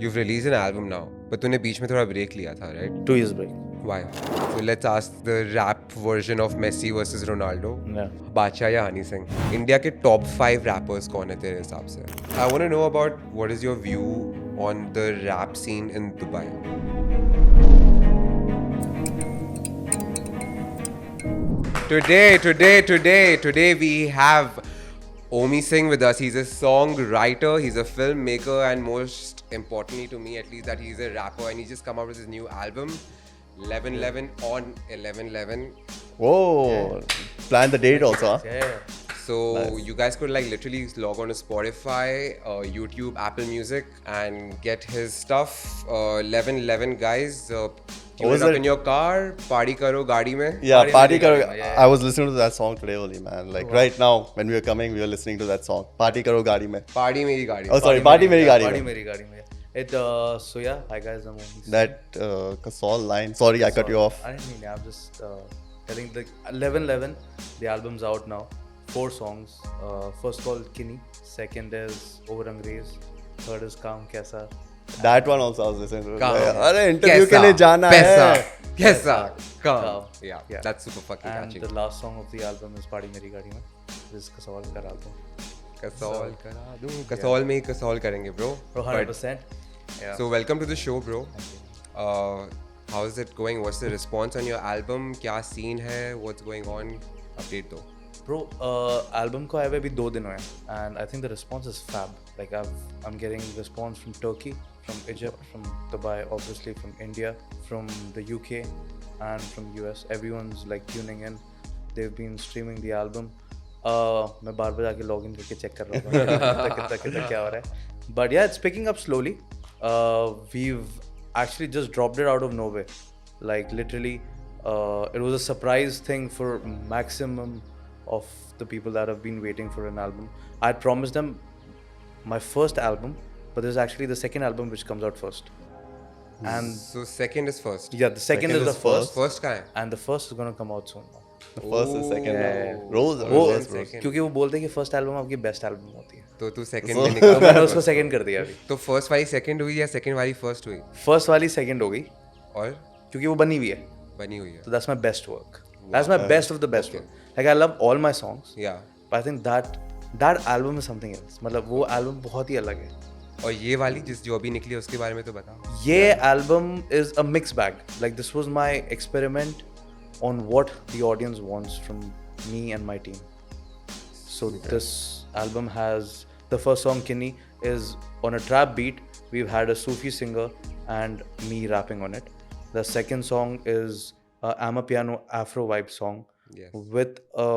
You've released an album now, but तूने बीच में थोड़ा break लिया था, right? 2 years break. Why? So let's ask the rap version of Messi versus Ronaldo. Yeah. बादशाह या Honey Singh? India के top 5 rappers कौन है तेरे हिसाब से? I want to know about what is your view on the rap scene in Dubai. Today we have Omi Singh with us. He's a songwriter, he's a filmmaker, and most importantly to me at least that he's a rapper, and he's just come out with his new album 11/11 on 11/11. Whoa! Plan the date also, huh? Yeah. So Nice. you guys could like literally log on to Spotify, YouTube, Apple Music, and get his stuff. 11/11 guys. Tune was it up it? in your car. Party karo gaadi mein. Yeah, party Karo. karo. Yeah. I was listening to that song today only, man. Like right now, when we were coming, we were listening to that song. Party karo gaadi mein. Party meri gaadi. Oh, sorry, party meri gaadi Party mein. meri gaadi mein. It so yeah, hi guys, I'm Omi Singh. That Kasol line. Sorry, I cut you off. I didn't mean it. I'm just telling the 11/11. The album's out now. 4 songs. First called Kini. Second is Over Angrez. Third is Kaam Kaisa. That one also I was listening to. Kaam. अरे interview के Kaisa, लिए जाना Paisa, है. Kaisa, Kaam. Kaam. Yeah, Yeah. that's super fucking And catchy. the last song of the album is Party Meri Gaadi mein. This is Kasol ka album. Kasol करा दूँ. Kasol में ही Kasol करेंगे bro. Bro, 100%. Yeah. So welcome to the show bro. How's it going? What's the response on your album? क्या scene है? What's going on? Update दो. Bro, album को आए हुए अभी 2 दिन हुए हैं and I think the response is fab. Like I'm getting response from Turkey, from Egypt, from Dubai, obviously from India, from the UK and from US. Everyone's like tuning in. They've been streaming the album. मैं बार बार जाके login करके check कर रहा हूँ कितना क्या हो रहा है. But yeah, it's picking up slowly. We've actually just dropped it out of nowhere. Like literally, it was a surprise thing for maximum of the people that have been waiting for an album. I promised them my first album, but there's actually the second album which comes out first. And So second is first. yeah, the second is the first, First कहाँ है? and the first is gonna come out soon. The first and second. Yeah. Rose, वो Rose, Rose. second. क्योंकि वो बोलते हैं कि first album आपकी best album होती है, तो तू second में निकल. तो मैंने उसको सेकंड कर दिया अभी. तो first वाली second हुई या second वाली first हुई? फर्स्ट वाली सेकंड हो गई और क्योंकि वो बनी हुई है. बनी हुई है. So that's my best work. That's my best of the best work. Like I love all my songs, Yeah. but I think that album is something else. मतलब वो एल्बम बहुत ही अलग है. और ये वाली जो अभी निकली है उसके बारे में तो बता. ये album is a mixed bag. Like this was my experiment on what the audience wants from me and my team. So this album has the first song Kini is on a trap beat. We've had a Sufi singer and me rapping on it. The second song is a Amapiano Afro vibe song Yes. with a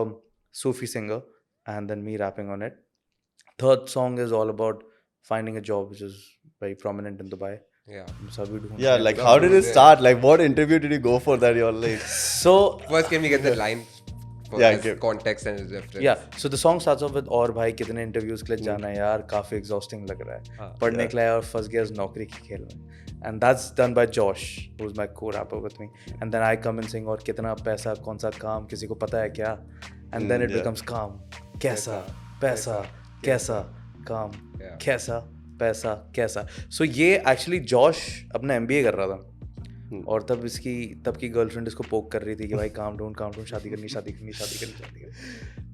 Sufi singer and then me rapping on it. Third song is all about finding a job, which is very prominent in Dubai. Yeah. So we do- Yeah, like how did it start? Like what interview did you go for that you're like? So First can we get the line for Yeah, as give. context and reference? yeah, so the song starts off with और भाई कितने interviews के लिए जाना है यार, काफी exhausting लग रहा है, पढ़ने के लिए और फंस गया इस नौकरी के खेल में. And that's done by Josh, who's my co-rapper with me. And then I come and sing और कितना पैसा, कौन सा काम, किसी को पता है क्या? And then it yeah. becomes काम, कैसा, पैसा, कैसा, काम, Yeah. कैसा, पैसा, कैसा. So ये actually Josh अपना MBA कर रहा था. और तब की गर्लफ्रेंड इसको पोक कर रही थी कि भाई काम ढूंढ शादी करनी.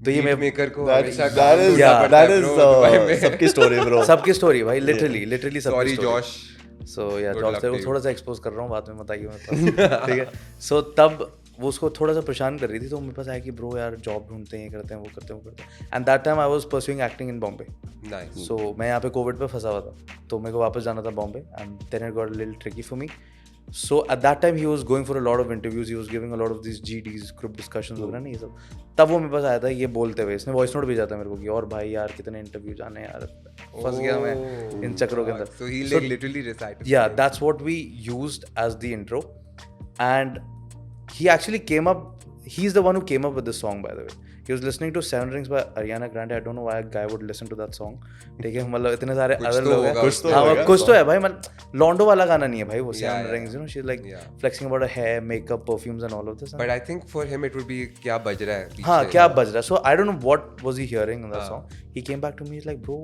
तो ये मैं मेकर को That हमेशा that काम is ढूंढना पड़ता that है is bro, दुबई में. सबकी story, bro. सबकी स्टोरी भाई, लिटरली सबकी Sorry story. Josh. सो या Good जॉब luck से to वो you. थोड़ा सा एक्सपोज कर रहा हूँ, बाद में बताइए मेरे पास. ठीक है. सो तब वो उसको थोड़ा सा परेशान कर रही थी, तो मेरे पास आया कि ब्रो यार जॉब ढूंढते हैं, ये करते हैं, वो करते हैं. And that time I was pursuing acting in Bombay. Nice. सो मैं यहाँ पे कोविड पे फंसा हुआ था, तो मेरे को वापस जाना था Bombay. And then it got a little tricky for me. So at that time he was going for a lot of interviews, he was giving a lot of these GDs, group discussions वगैरह नहीं, ये सब. तब वो मेरे पास आया था ये बोलते हुए, इसने वॉइस नोट भेजा था मेरे को कि और भाई यार कितने इंटरव्यू जाने यार, फंस गया मैं इन चक्करों के अंदर. So he like literally recited. Yeah, that's what we used as the intro. And he actually came up, he's the one who came up with this song, by the way. He was listening to Seven Rings by Ariana Grande. I don't know why a guy would listen to that song. ठीक है, मतलब इतने सारे other लोग हैं. कुछ तो है भाई, मतलब लॉन्डो वाला गाना नहीं है भाई वो. Seven Rings, you know, she's like flexing about her hair, makeup, perfumes and all of this. But I think for him it would be क्या बज रहा है. हाँ, क्या बज रहा है. So I don't know what was he hearing in that song. He came back to me, he's like, bro,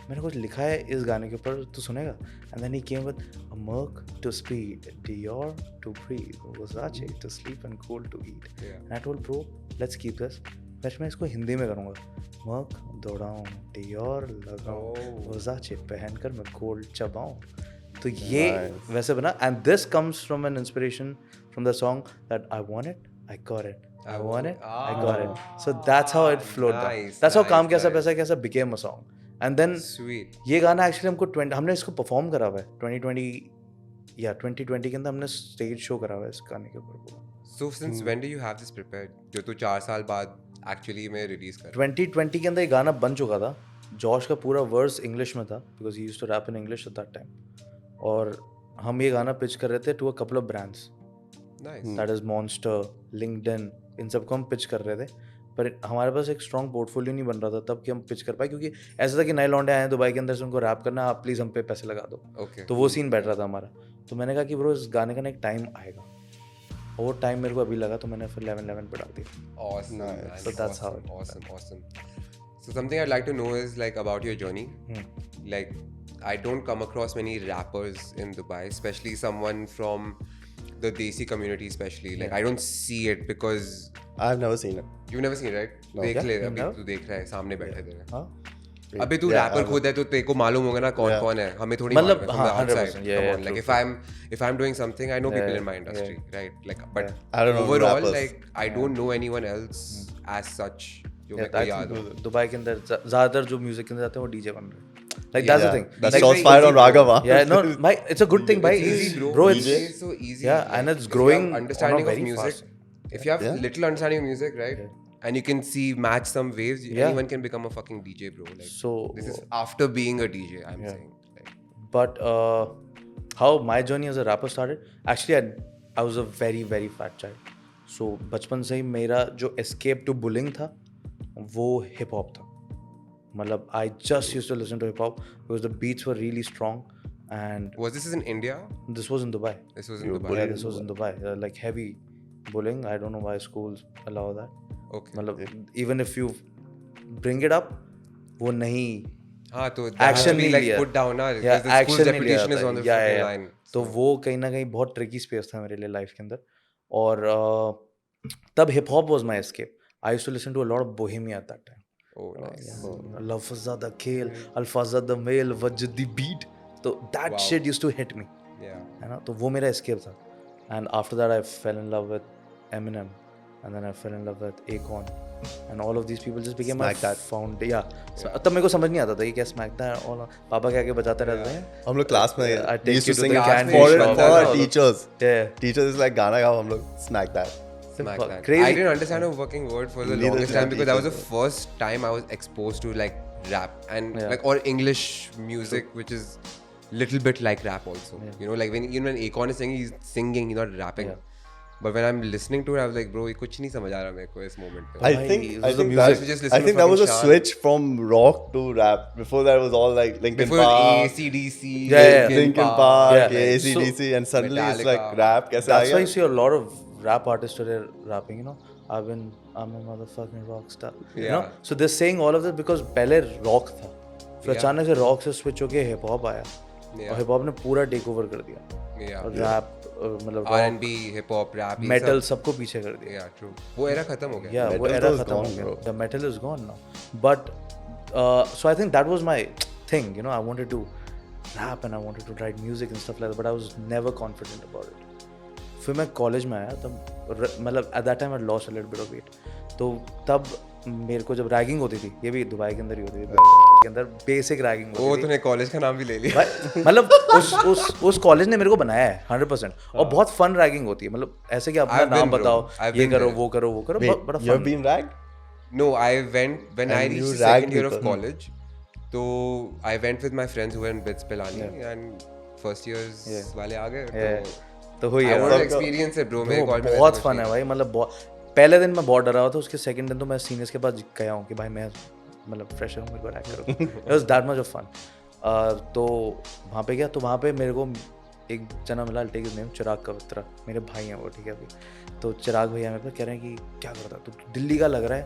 मैंने कुछ लिखा है इस गाने के ऊपर, तू सुनेगा? And then he came with a Merc to speed, Dior to breathe, Versace to sleep and cool to eat. And I told bro, let's keep this. फिर मैं इसको हिंदी में करूँगा, मर्क दौड़ाऊँ, Dior लगाऊँ, Versace पहनकर मैं गोल्ड चबाऊँ. तो ये वैसे बना. And this comes from an inspiration from the song that I want it, I got it. I want it, I got it. So that's how it flowed down. Nice, That's how nice, काम कैसा nice. पैसा कैसा became a song. And then Sweet. ये गाना actually हमको हमने इसको perform करा हुआ है 2020 के अंदर हमने स्टेज शो करा हुआ है इस गाने के ऊपर. So since when do you have this prepared? जो तू 4 साल बाद actually में release कर. 2020 के अंदर ये गाना बन चुका था. जॉश का पूरा वर्स इंग्लिश में था because he used to rap in English at that time. और हम ये गाना पिच कर रहे थे to a couple of brands. Nice. That is Monster, LinkedIn, इन सबको हम पिच कर रहे थे. पर हमारे पास एक स्ट्रॉन्ग पोर्टफोलियो नहीं बन रहा था तब कि हम पिच कर पाए, क्योंकि ऐसा था कि नए लौंडे आए हैं दुबई के अंदर से, उनको रैप करना, आप प्लीज़ हम पे पैसे लगा दो. Okay. तो वो सीन बैठ रहा था हमारा. तो मैंने कहा कि ब्रो इस गाने का ना एक टाइम आएगा, और वो टाइम मेरे को अभी लगा, तो मैंने फिर 11 पे डाल दिया. Awesome. Nice. Man. So that's how it Awesome. So something I'd like to know is like about your journey. Like I don't come across many rappers in Dubai, especially someone from the Desi community, especially. Like I don't see it because I've never seen it. you've never seen it, right? No. देख ले, You've अभी never? तू देख रहा है, सामने बैठे तेरे. हाँ अभी तू Yeah, रैपर खुद है तो तेरे को मालूम होगा ना कौन कौन है. हमें थोड़ी मतलब, मालूम है. हाँ, From the outside. 100%, yeah, Come on. true, Like if I'm doing something, I know people Yeah, in my industry, right? Like but I don't know overall, rappers. like I don't know anyone else as such. जो मेरे को याद हो. Dubai के अंदर ज़्यादातर जो music के अंदर जाते हैं वो डीजे बन रहे हैं. Like that's the thing. That Like, shots very fired easy, on bro. Raghav. Yeah, no, it's a good thing, bhai. It's easy, bro. Bro, DJ it's is so easy. yeah, and it's if you growing have on a understanding of very music. fast. If you have Yeah. little understanding of music, right, and you can see match some waves, Yeah. anyone can become a fucking DJ, bro. Like So this is after being a DJ. I'm saying. Like, but how my journey as a rapper started, actually I was a very very fat child. So बचपन से ही मेरा जो escape to bullying था वो hip hop था. मतलब I just used to listen to hip hop because the beats were really strong, and was this in India? this was in Dubai. This was in You were Dubai. bullied Yeah, this was in Dubai. Like heavy bullying. I don't know why schools allow that. Okay. मतलब even if you bring it up, वो नहीं हाँ तो that has to action be नहीं like लिया. put down ना. Yeah, Because the action school's नहीं लिया reputation is जाता. on the Yeah, fucking yeah. line. तो वो कहीं ना कहीं बहुत ट्रिकी स्पेस था मेरे लिए लाइफ के अंदर. और तब hip hop was my escape. I used to listen to a lot of Bohemia at that time. Oh, nice. लफज़ादा खेल, अल्फाज़ादा मेल, वजदी बीट. तो that shit used to hit me, Yeah. है ना. तो वो मेरा एस्केप था. And after that I fell in love with Eminem, and then I fell in love with Akon, and all of these people just became my Smack That. Found. या तब मेरे को समझ नहीं आता था कि क्या स्मैक दैट और पापा क्या क्या बजाते रहते हैं. हम लोग क्लास में I we take used you to to sing the for candy for shop. our teachers. Yeah. Teachers is like गाना गाओ, हम लोग smack that. Smack that. Crazy. I didn't understand a working word for the Neither longest did time I because that was the teachers. first time I was exposed to like rap and Yeah. like or English music, which is little bit like rap also. Yeah. You know, like when Akon is singing, he's singing, he's not rapping. Yeah. But when I'm listening to it, I was like, bro, ये कुछ नहीं समझ आ रहा मेरे को इस moment पे. I Bhai, think it I was the think music. We just that, listen I to think that was a fucking Shaan. switch from rock to rap. Before that was all like Linkin Before Park, AC/DC, Yeah. Linkin Park, Yeah. AC/DC, and suddenly it's like Metallica. rap. कैसे आ That's why you गया? see a lot of rap artists today rapping, you know. I'm a motherfucking rock star. You know? Yeah. So they're saying all of this because पहले rock था. फिर Yeah. अचानक से rock से switch होके hip hop आया. Yeah. और hip hop ने पूरा take over कर दिया. Yeah. और rap मतलब rock, R&B, hip hop, rap, ये metal सब. सबको पीछे कर दिया. Yeah, true. वो era खत्म हो गया. Yeah, वो Metal era is खत्म हो gone, गया. bro. The metal is gone now. But so I think that was my thing, you know. I wanted to rap and I wanted to write music and stuff like that, but I was never confident about it. फिर मैं college में आया तब मतलब at that time I lost a little bit of weight. तो तब मेरे को जब रैगिंग होती थी, ये भी दुबई के अंदर ही होती थी, के अंदर बेसिक रैगिंग वो होती थी. तूने कॉलेज का नाम भी ले लिया. भाई, मतलब उस कॉलेज ने मेरे को बनाया है 100%. और बहुत फन रैगिंग होती है. मतलब ऐसे कि अपना I've नाम been, bro. बताओ, I've ये been करो there. वो करो वो करो. Wait, बड़ा you have fun. been ragged? No, I went when I And you reached the ragged second year of people. college. So I went with my friends who were in BITS Pilani and first years Yeah. वाले आ गए. Yeah. तो तो हुई I है. want to मतलब- experience it, bro. मेरे Bro, college में बहुत ऐसा फन कुछ है नहीं भाई. मतलब पहले दिन मैं बहुत डरा हुआ था. उसके सेकंड दिन तो मैं सीनियर्स के पास गया हूँ कि भाई मैं मतलब फ्रेशर हूँ, मेरे को रैक करो. It was that much of fun. तो वहाँ पे गया तो वहाँ पे मेरे को एक जना मिला, टेक हिज नेम, चिराग कवित्रा. मेरे भाई हैं वो, ठीक है अभी. तो चिराग भैया मेरे पास कह रहे हैं कि क्या करता है तू, दिल्ली का लग रहा है,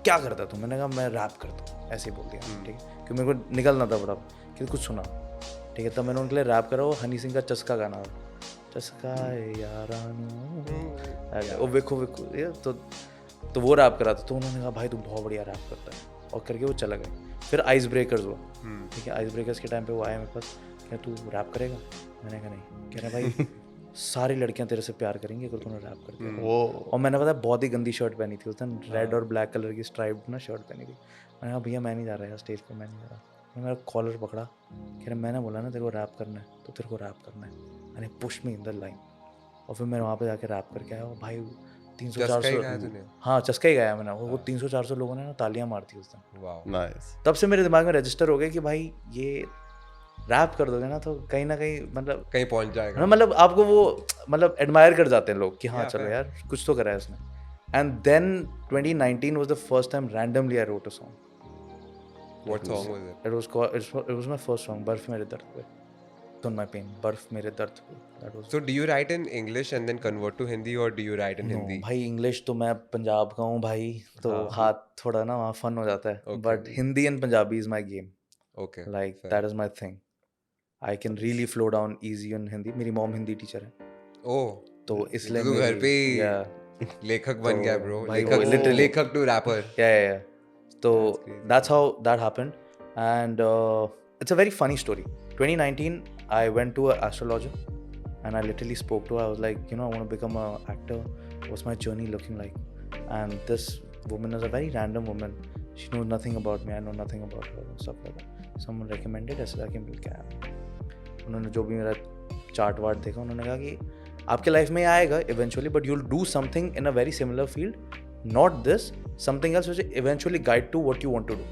क्या करता है तू? मैंने कहा मैं रैप करता हूँ, ऐसे ही बोल दिया, ठीक है, क्योंकि मेरे को निकलना था बड़ा कि कुछ सुना, ठीक है। तब मैंने उनके लिए रैप करा, वो हनी सिंह का चस्का गाना, चस्का यारानू, वो वेखो वेखो ये तो वो रैप करा था। तो उन्होंने कहा भाई तू बहुत बढ़िया रैप करता है, और करके वो चला गया। फिर आइस ब्रेकर्स हुआ, ठीक है, आइस ब्रेकर्स के टाइम पे वो आया मेरे पास, क्या तू रैप करेगा? मैंने कहा नहीं। कह रहा भाई सारी लड़कियां तेरे से प्यार करेंगी अगर तूने रैप कर दिया। और मैंने पता बहुत ही गंदी शर्ट पहनी थी उस दिन, रेड और ब्लैक कलर की स्ट्राइप्ड ना शर्ट पहनी थी। मैंने कहा भैया मैं नहीं जा रहा यार स्टेज पे, मैं नहीं जा रहा। मैंने मेरा कॉलर पकड़ा, कह रहा मैंने बोला ना तेरे को रैप करना है तो तेरे को रैप करना है, मैंने push me in the line. और फिर मैं वहाँ पे जाके रैप करके आया, और भाई 300-400, हाँ चस्का ही गाया मैंने। वो 300-400 लोगों ने ना तालियां मारती उस दिन। नाइस। तब से मेरे दिमाग में रजिस्टर हो गया कि भाई ये रैप कर दोगे ना तो कहीं ना कहीं मतलब कहीं पहुंच जाएगा, मतलब आपको वो मतलब एडमायर कर जाते हैं लोग कि हाँ Yeah, चलो fair. यार कुछ तो करा है उसने। And then 2019 was the first time randomly I wrote a song. What song was it? It was my first song, बर्फ मेरे दर्द पे, Tune My Pain, बर्फ मेरे दर्द पे। That was So do you write in English and then convert to Hindi, or do you write in no, Hindi? भाई English तो मैं पंजाब का हूँ भाई, तो हाथ थोड़ा ना वहाँ फन हो जाता है, Okay. But Hindi and Punjabi is my game, Okay. Like fair. That is my thing. I can really flow down easy in Hindi. मेरी मॉम हिंदी टीचर है, Oh, तो इसलिए तो घर पे ही yeah, लेखक बन गया ब्रो, भाई वो लेखक literally- लेखक to rapper. yeah. So that's how that happened, and it's a very funny story. 2019, I went to an astrologer, and I literally spoke to her. I was like, you know, I want to become an actor. What's my journey looking like? And this woman is a very random woman. She knows nothing about me. I know nothing about her and stuff like that. Someone recommended ऐसे जाके मिल के आया। उन्होंने जो भी मेरा chart ward देखा, उन्होंने कहा कि आपके लाइफ में आएगा eventually, but you'll do something in a very similar field, not this, something else which will eventually guide to what you want to do.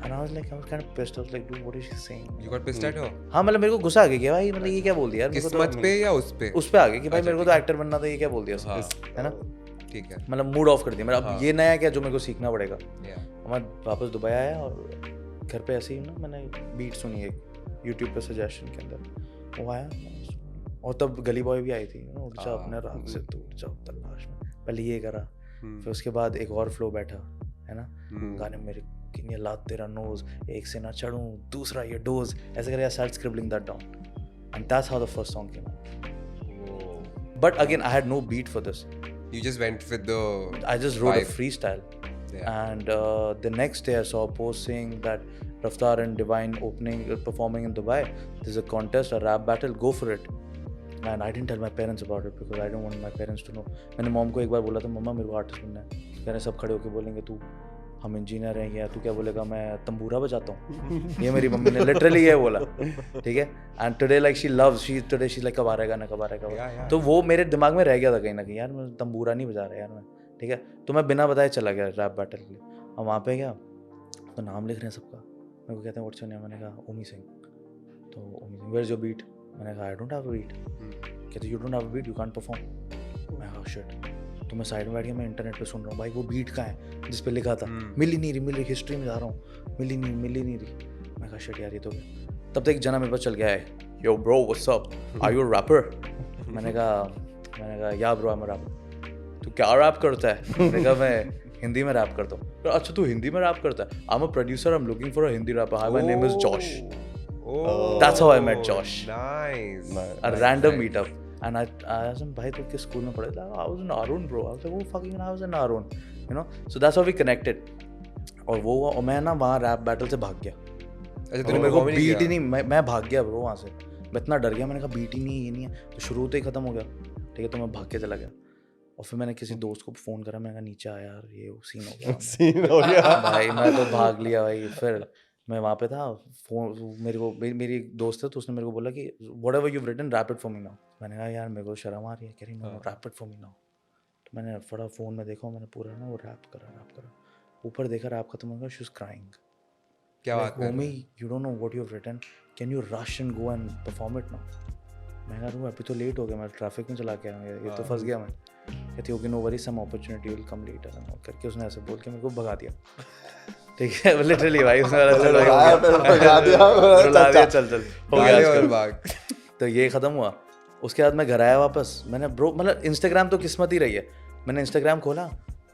And I was like, I was kind of pissed. I was like, dude, what is she saying? You got pissed at her? हाँ मतलब मेरे को गुस्सा आ गया कि भाई मतलब ये क्या बोल दिया यार, मेरे को किस्मत पे या उस पे? उस पे आ गया कि भाई मेरे को तो एक्टर बनना था, ये क्या बोल दिया उसने, है ना? ठीक है। मतलब मूड ऑफ कर दिया मेरा। अब ये नया क्या जो मेरे को सीखना पड़ेगा। Yeah. मैं वापस दुबई आया और घर पे ऐसे ही ना मैंने बीट सुनी एक यूट्यूब पे सजेशन के अंदर, वो आया और तब गली बॉय भी आई थी, उठ जा अपने रात से तू उठ जा तलाश में, पहले ये करा, फिर उसके बाद एक और फ्लो बैठा, है ना, गाने मेरे कि ये लात तेरा नोज, एक से ना चढ़ूं दूसरा ये डोज, ऐसे करके I started scribbling that down, and that's how the first song came out. Whoa. But again, I had no beat for this. You just went with the I just wrote vibe. a freestyle. Yeah. And the next day I saw a post saying that Raftar and Divine performing in Dubai. There's a contest, a rap battle, go for it. And I didn't tell my parents about it because I don't want my parents to know. मैंने mom को एक बार बोला था, मम्मा मेरे को artist बनना है। कह रहे सब खड़े होके बोलेंगे तू हम इंजीनियर हैं, या तू क्या बोलेगा मैं तंबूरा बजाता हूँ। ये मेरी मम्मी ने लिटरली ये बोला, ठीक है। And today like she like कब आ रहेगा ना, कब आ रहेगा। तो वो मेरे दिमाग में रह गया था कहीं ना कहीं, यार मैं तंबूरा नहीं बजा रहा यार मैं, ठीक है। तो मैं बिना बताए चला गया रैप बैटल के लिए। और वहाँ पे गया तो नाम लिख रहे हैं सबका, मेरे को कहते हैं व्हाट्स योर नेम, मैंने कहा ओमी सिंह। तो Omi Singh, where is your beat? मैंने कहा I don't have a beat. कहते you don't have a beat, you can't perform. मैं कहा शिट। तो मैं साइड में बैठ के मैं इंटरनेट पे सुन रहा हूँ, भाई वो बीट कहाँ है जिस पे लिखा था, मिल ही नहीं रही, हिस्ट्री में जा रहा हूँ, मिल ही नहीं रही। मैं कहा शिट यार ये तो गया। तब तक एक जना मेरे पास चल गया है, yo bro what's up, are you a rapper? मैंने कहा या bro I am a rapper. तू क्या रैप करता है? मैंने कहा मैं हिंदी में रैप करता हूँ। अच्छा तू हिंदी में रैप करता है? I am a producer, I am looking for a Hindi rapper, hi my name is Josh. Oh, That's how I met Josh. Nice. A random meetup. And I asked him, भाई तू किस स्कूल में पढ़े? I was in Arun bro. I was like, oh fucking I was in Arun. You know? So that's how we connected. और वो और मैं ना वहाँ रैप बैटल से भाग गया। अच्छा तो मेरे को बीट ही नहीं, मैं भाग गया ब्रो वहाँ से। मैं इतना डर गया, मैंने कहा बीट ही नहीं, ये नहीं है। तो शुरू तो ही खत्म हो गया, ठीक है। तो मैं भाग के चला गया और फिर मैंने किसी दोस्त को फ़ोन करा, मैंने कहा नीचे आ यार, ये सीन हो गया। सीन हो गया भाई मैं तो भाग लिया भाई। फिर मैं वहाँ पे था, फोन मेरी एक दोस्त है तो उसने मेरे को बोला कि whatever you written rap it for me now. मैंने कहा यार मेरे को शर्म आ रही है, कह रही no rap it for me now. तो मैंने फटा फ़ोन में देखा, मैंने पूरा ना वो रैप करा, ऊपर देखा रैप खत्म हो गया, शी वाज क्राइंग। क्या बात है? Homie you don't know what you have written, can you rush and go and perform it now? मैं कहा अभी तो लेट हो गया, मैं ट्रैफिक में चला के आया, ये तो फंस गया मैं। कहती okay no worry, some opportunity will come later करके उसने ऐसे बोल के मेरे को भगा दिया, ठीक है। लिटरली भाई उसने भगा दिया, चल हो गाली गया और भाग। तो ये ख़त्म हुआ। उसके बाद मैं घर आया वापस, मैंने ब्रो मतलब इंस्टाग्राम तो किस्मत ही रही है। मैंने इंस्टाग्राम खोला,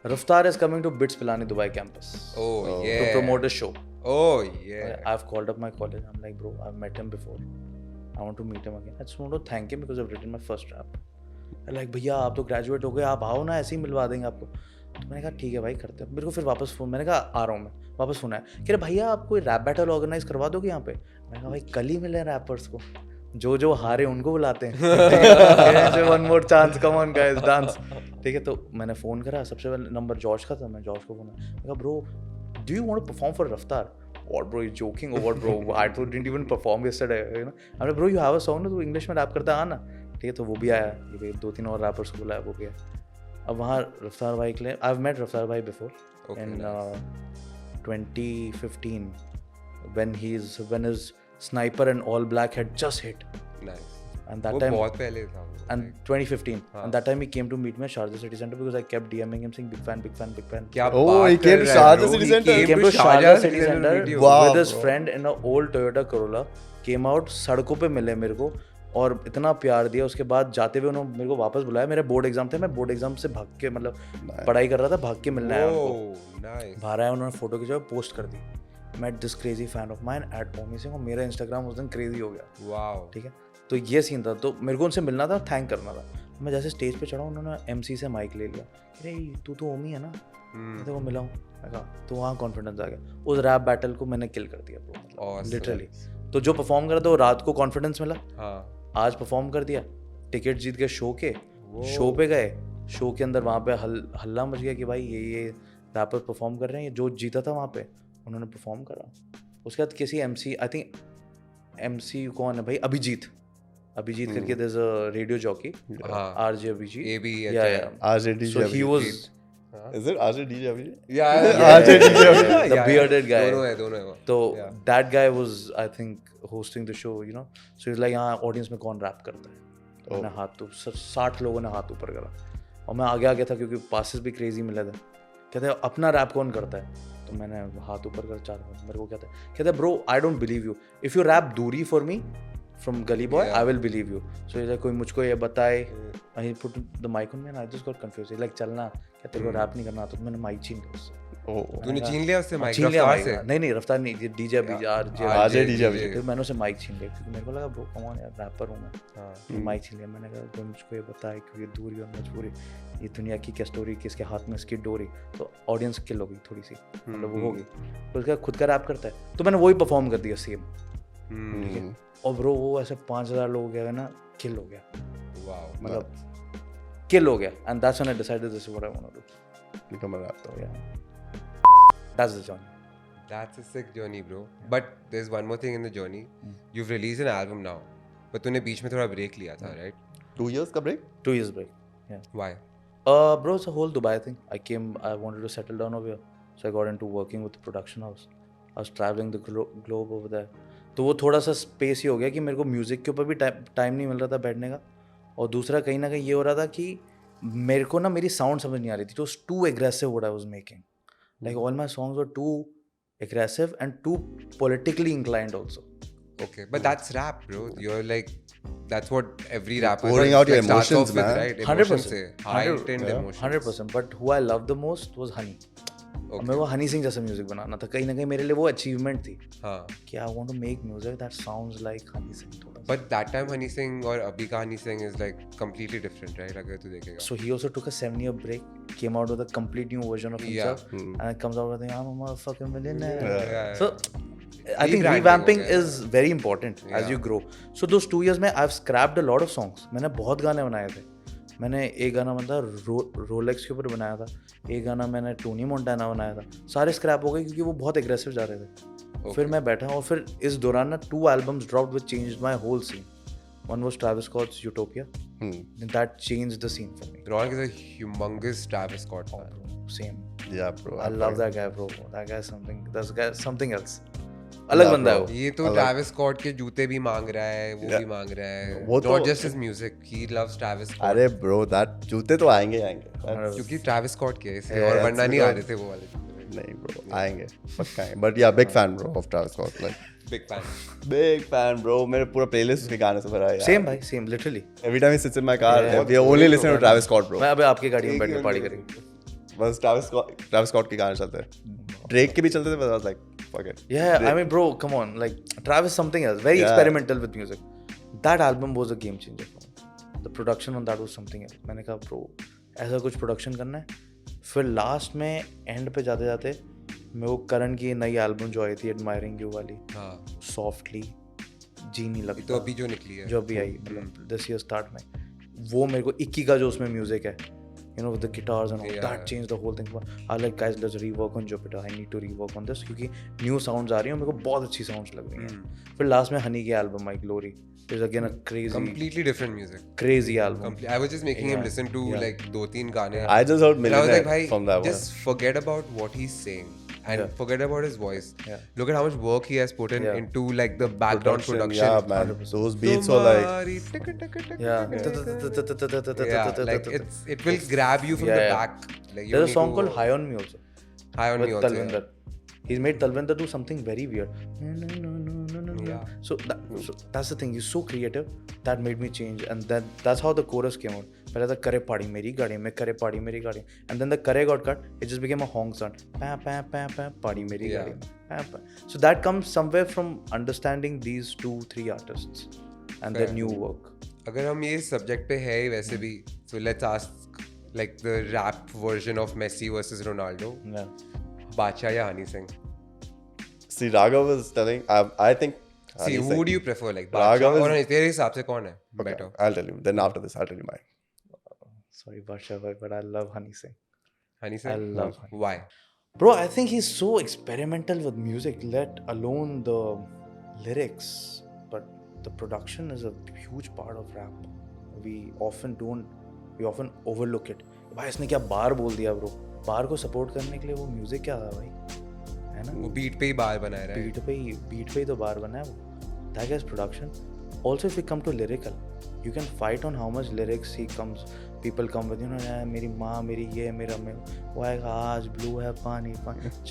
Raftaar is coming to BITS Pilani Dubai campus Oh yeah. to promote his show. Oh yeah. I've called up my college. I'm like, bro, I've met him before. I want to meet him again. I just want to thank him because I've written my first rap. I'm like, भैया आप तो graduate हो गए, आप आओ ना, ऐसे ही मिलवा देंगे आपको. तो मैंने कहा ठीक है भाई, करते हैं. मेरे को फिर वापस फोन, मैंने कहा आ रहा हूँ मैं. वापस फोन आया, कह रहे भैया आप कोई रैप बैटल ऑर्गेनाइज करवा दोगे यहाँ पे. मैंने कहा भाई कल ही मिले रैपर्स को, जो हारे उनको बुलाते हैं. One more chance, come on guys, dance. ठीक है, तो मैंने फ़ोन करा. सबसे पहले नंबर जॉर्ज का था. मैं जॉर्ज को फोन कहा, bro do you want to perform for Raftaar? What bro, you joking or what bro? I didn't even perform yesterday, you know. I'm like, bro, you have a song ना, तू English में rap करता है ना. ठीक है, तो वो भी आया. ये 2-3 और रैपर्स को बुलाया, वो भी आया. अब वहाँ रफ्तार भाई के लिए, I've met रफ्तार भाई before in 2015 when his Sniper and All Black had just hit. Nice. And that वो time, बहुत पहले था. and 2015, and that time he came to meet me at Sharjah City Center because I kept DMing him saying big fan. क्या Oh, बात he came कर to रहा है, Sharjah bro. City Center? He came to Sharjah City Center meet you. Wow, with his bro. friend in an old Toyota Corolla. Came out, सड़कों पे मिले मेरे को और इतना प्यार दिया. उसके बाद जाते हुए उन्होंने मेरे को वापस बुलाया. मेरे बोर्ड एग्जाम थे, मैं बोर्ड एग्जाम से भाग के, मतलब पढ़ाई कर रहा था, भाग के मिलने आया उनको. Oh, nice. बाहर आया, उन्होंने फोटो खिंचा, पोस्ट कर दी. Met this crazy fan of mine at Omi Singh, और मेरा इंस्टाग्राम उस दिन क्रेजी हो गया. Wow. ठीक है, तो ये सीन था. तो मेरे को उनसे मिलना था, थैंक करना था. मैं जैसे स्टेज पे चढ़ा, उन्होंने MC से माइक ले लिया. अरे तू तो ओमी है ना, मैं तेरे को मिला हूँ. मैं कहा तो वहाँ कॉन्फिडेंस आ गया. उस रैप बैटल को मैंने किल कर दिया ब्रो, Awesome. लिटरली. तो जो परफॉर्म करा था वो रात को कॉन्फिडेंस मिला. हाँ. आज परफॉर्म कर दिया, टिकट जीत गए शो के. शो पे गए, शो के अंदर वहाँ पे हल्ला मच गया कि भाई ये रैपर परफॉर्म कर रहे हैं. जो जीता था वहाँ पे उन्होंने परफॉर्म करा. उसके बाद किसी MC, आई थिंक MC कौन है भाई, अभिजीत करके, there's a radio jockey, RJ Abhijit. AB. Yeah. RJ DJ. So he was Is it RJ DJ Abhijit? Yeah. RJ DJ. the bearded guy. दोनों है. तो that guy was, I think, hosting the show, you know. So he's like, यहाँ audience में कौन rap करता है. तो मैंने हाथ तो 60 लोगों ने हाथ ऊपर करा और मैं आगे आ गया था क्योंकि पासेस भी क्रेजी मिले थे. कहते हैं अपना रैप कौन करता है. तो मैंने हाथ ऊपर कर चार. मेरे को कहते हैं bro I don't believe you. If you rap Doori for me from Gully Boy, I will believe you. So he's like, कोई मुझको ये बताए. And he put the mic on me and I just got confused. He's like, चलना, क्या तेरे को rap नहीं करना आता. तो मैंने माइक छीन लिया उससे. तूने छीन लिया उससे माइक? छीन लिया रफ्तार माइक. से? नहीं रफ्तार नहीं, DJ RJ DJ. फिर मैंने उसे माइक छीन लिया क्योंकि मेरे को लगा ब्रो कम ऑन यार, रैपर हूँ मैं. माइक छीन लिया. मैंने कहा कोई मुझको ये बताए क्योंकि दूरी और मजबूरी, ये दुनिया की क्या स्टोरी, किसके हाथ में इसकी डोरी. तो ऑडियंस किल हो गई थोड़ी सी, मतलब वो हो गई. तो उसका खुद का रैप करता है, तो मैंने वही परफॉर्म कर दिया सेम. ठीक है, और ब्रो वो ऐसे 5000 लोग गए ना, किल हो गया. मतलब किल हो गया. And that's when I decided this is what I want to do, become a rapper. So yeah, that's the journey. That's a sick journey, bro. But there's one more thing in the journey. You've released an album now, but तूने बीच में थोड़ा break लिया था, right? 2 years का break? 2 years break. Yeah. Why? Bro, it's a whole Dubai thing. I wanted to settle down over here, so I got into working with the production house. I was traveling the globe over there. तो वो थोड़ा सा space ही हो गया कि मेरे को music के ऊपर भी टाइम नहीं मिल रहा था बैठने का. और दूसरा कहीं ना कहीं ये हो रहा था कि मेरे को ना मेरी साउंड समझ नहीं आ रही थी. तो too aggressive what I was making. Like all my songs were too aggressive and too politically inclined also. Okay, but that's rap, bro. You're like, that's what every rapper pouring out your starts emotions, off with, man. right? 100%. Heightened emotions. 100%. But who I loved the most was Honey. Okay. मेरे को हनी सिंह जैसा music बनाना था. कहीं ना कहीं मेरे लिए वो अचीवमेंट थी हाँ. कि I want to make music that sounds like Honey Singh थोड़ा. But that time Honey Singh और अभी का Honey Singh is like completely different, right? अगर तू देखेगा. So he also took a 7-year break, came out with a complete new version of himself, and it comes out with I'm a motherfucking millionaire. Yeah. So I think Rebranding revamping हो गया. is very important as you grow. So those 2 years में I've scrapped a lot of songs. मैंने बहुत गाने बनाए थे. मैंने एक गाना बनता रोलेक्स के ऊपर बनाया था. एक गाना मैंने टोनी मोंटाना बनाया था. सारे स्क्रैप हो गए क्योंकि वो बहुत एग्रेसिव जा रहे थे. फिर मैं बैठा और फिर इस दौरान ना 2 albums dropped which changed my whole scene. One was Travis Scott's Utopia. That changed the scene for me. Ronak is a humongous Travis Scott fan. Same. Yeah, bro. I love that guy, bro. That guy is something else. अलग बंदा है वो. ये तो Travis Scott के जूते भी मांग रहा है, वो भी मांग रहा है. Not just his music, he loves Travis Scott. अरे bro, that जूते तो आएंगे. क्योंकि Travis Scott के इसलिए और वरना नहीं आ रहे थे वो वाले. नहीं bro, आएंगे, पक्का आएंगे. But yeah, big fan bro of Travis Scott. Like big fan bro. मेरे पूरा playlist उसके गाने से भरा है. Same भाई, same literally. Every time he sits in my car, we are only listening to Travis Scott bro. मैं अबे आपकी गाड़ी में बैठ के पार्टी करेंगे. बस ट्रैविस स्कॉट के गाने चलते हैं, ड्रेक के भी चलते थे, but I was like fuck it. Yeah, I mean, bro, come on. Like, Travis something else. Very experimental with music. That album was a game changer for me. The production on that was something else. मैंने कहा, bro, ऐसा कुछ production करना है. फिर last में and पे जाते जाते मेरे को करण की नई एल्बम जो आई थी एडमायरिंग यू वाली, सॉफ्टली जी नहीं लगता, तो अभी जो निकली है, जो अभी आई मतलब दिस ईयर स्टार्ट में, वो मेरे को 21 का जो उसमें म्यूजिक है, you know, with the guitars and all, that changed the whole thing. I like, guys, let's rework on Jupiter. I need to rework on this क्योंकि new sounds आ रही हैं, मेरे को बहुत अच्छी sounds लग रही हैं. फिर लास्ट में हनी की album I glory, is again a crazy, completely different music, crazy album. I was just making him listen to like 2-3 गाने. I just heard And I was like, Millionaire from that one. just forget about what he's saying and forget about his voice. Look at how much work he has put in into like the background production. Yeah, man. Those beats were like, yeah, like it will grab you from the back. Like you There's a need song to- called High on Me also. High on with Me also. Talvinder. He's made Talvinder do something very weird. Yeah. So that's the thing. He's so creative. That made me change, and that's how the chorus came out. पहले था करे पाड़ी मेरी गाड़ी में, करे पाड़ी मेरी गाड़ी, and then the करे got cut. It just became a honk sound. Pa pa pa pa पाड़ी मेरी गाड़ी में. Pa, pa. So that comes somewhere from understanding these 2-3 artists and their new work. अगर हम ये सब्जेक्ट पे है ही वैसे भी, so let's ask like the rap version of Messi versus Ronaldo. Yeah. बादशाह या Honey Singh? see, Raghav was telling, I think. See, Honey who Singh. do you prefer, like Raghav बादशाह is- और तेरे हिसाब से कौन है Okay, better? I'll tell you. Then after this, I'll tell you mine. Sorry, Barsha bhai, but I love Honey Singh. Honey I Singh? love Honey. Why? Bro, I think he's so experimental with music, let alone the lyrics. But the production is a huge part of rap. We often overlook it. भाई इसने क्या बार बोल दिया bro, बार को support करने के लिए वो म्यूजिक क्या था भाई, है ना, वो बीट पे ही बार बनाया रहा है. बीट पे ही तो बार बना है वो. That guy's production. Also, if we come to lyrical, you can fight on how much lyrics people come with, you know, yeah, मेरी माँ मेरी ये मेरा वो आएगा आज ब्लू है पानी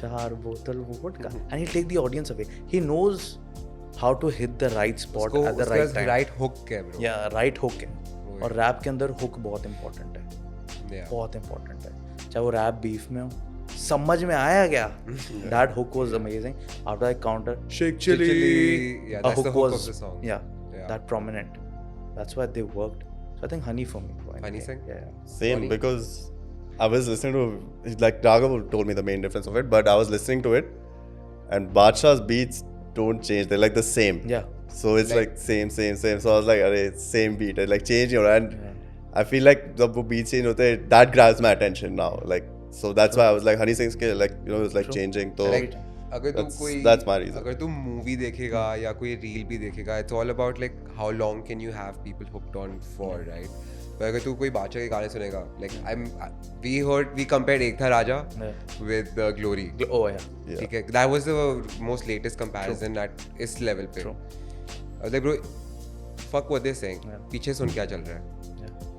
4 बोतल वो vodka, and he'll take the audience away. He knows how to hit the right spot at the right time. right hook है bro. Yeah, right hook है. और रैप के अंदर हुक बहुत इंपॉर्टेंट है, Yeah. बहुत इंपॉर्टेंट है. चाहे वो रैप बीफ में हो, समझ में आया क्या? That hook was amazing. After that counter, shake chili. Yeah, A that's the hook was, of the song. Yeah, that prominent. That's why they worked. So I think Honey for me. Honey Singh? Yeah. Same, Funny. because I was listening to, like Raghav told me the main difference of it, but I was listening to it, and Badshah's beats don't change. They're like the same. Yeah. So it's like same. So I was like, "Arey, same beat." It like change, you know, and I feel like जब वो beat change होते हैं, that grabs my attention now. Like, so that's why I was like, Honey Singh's के like, you know, it's like changing. So Like, अगर तू कोई that's my reason. अगर तू मूवी देखेगा या कोई रील भी देखेगा, it's all about like how long can you have people hooked on for, right? पर अगर तू कोई बादशाह के गाने सुनेगा, like we compared एक था राजा with Glory. Oh yeah. ठीक है, that was the most latest comparison at इस level पे. I was like, bro, fuck what they're saying. पीछे सुन क्या चल रहा है?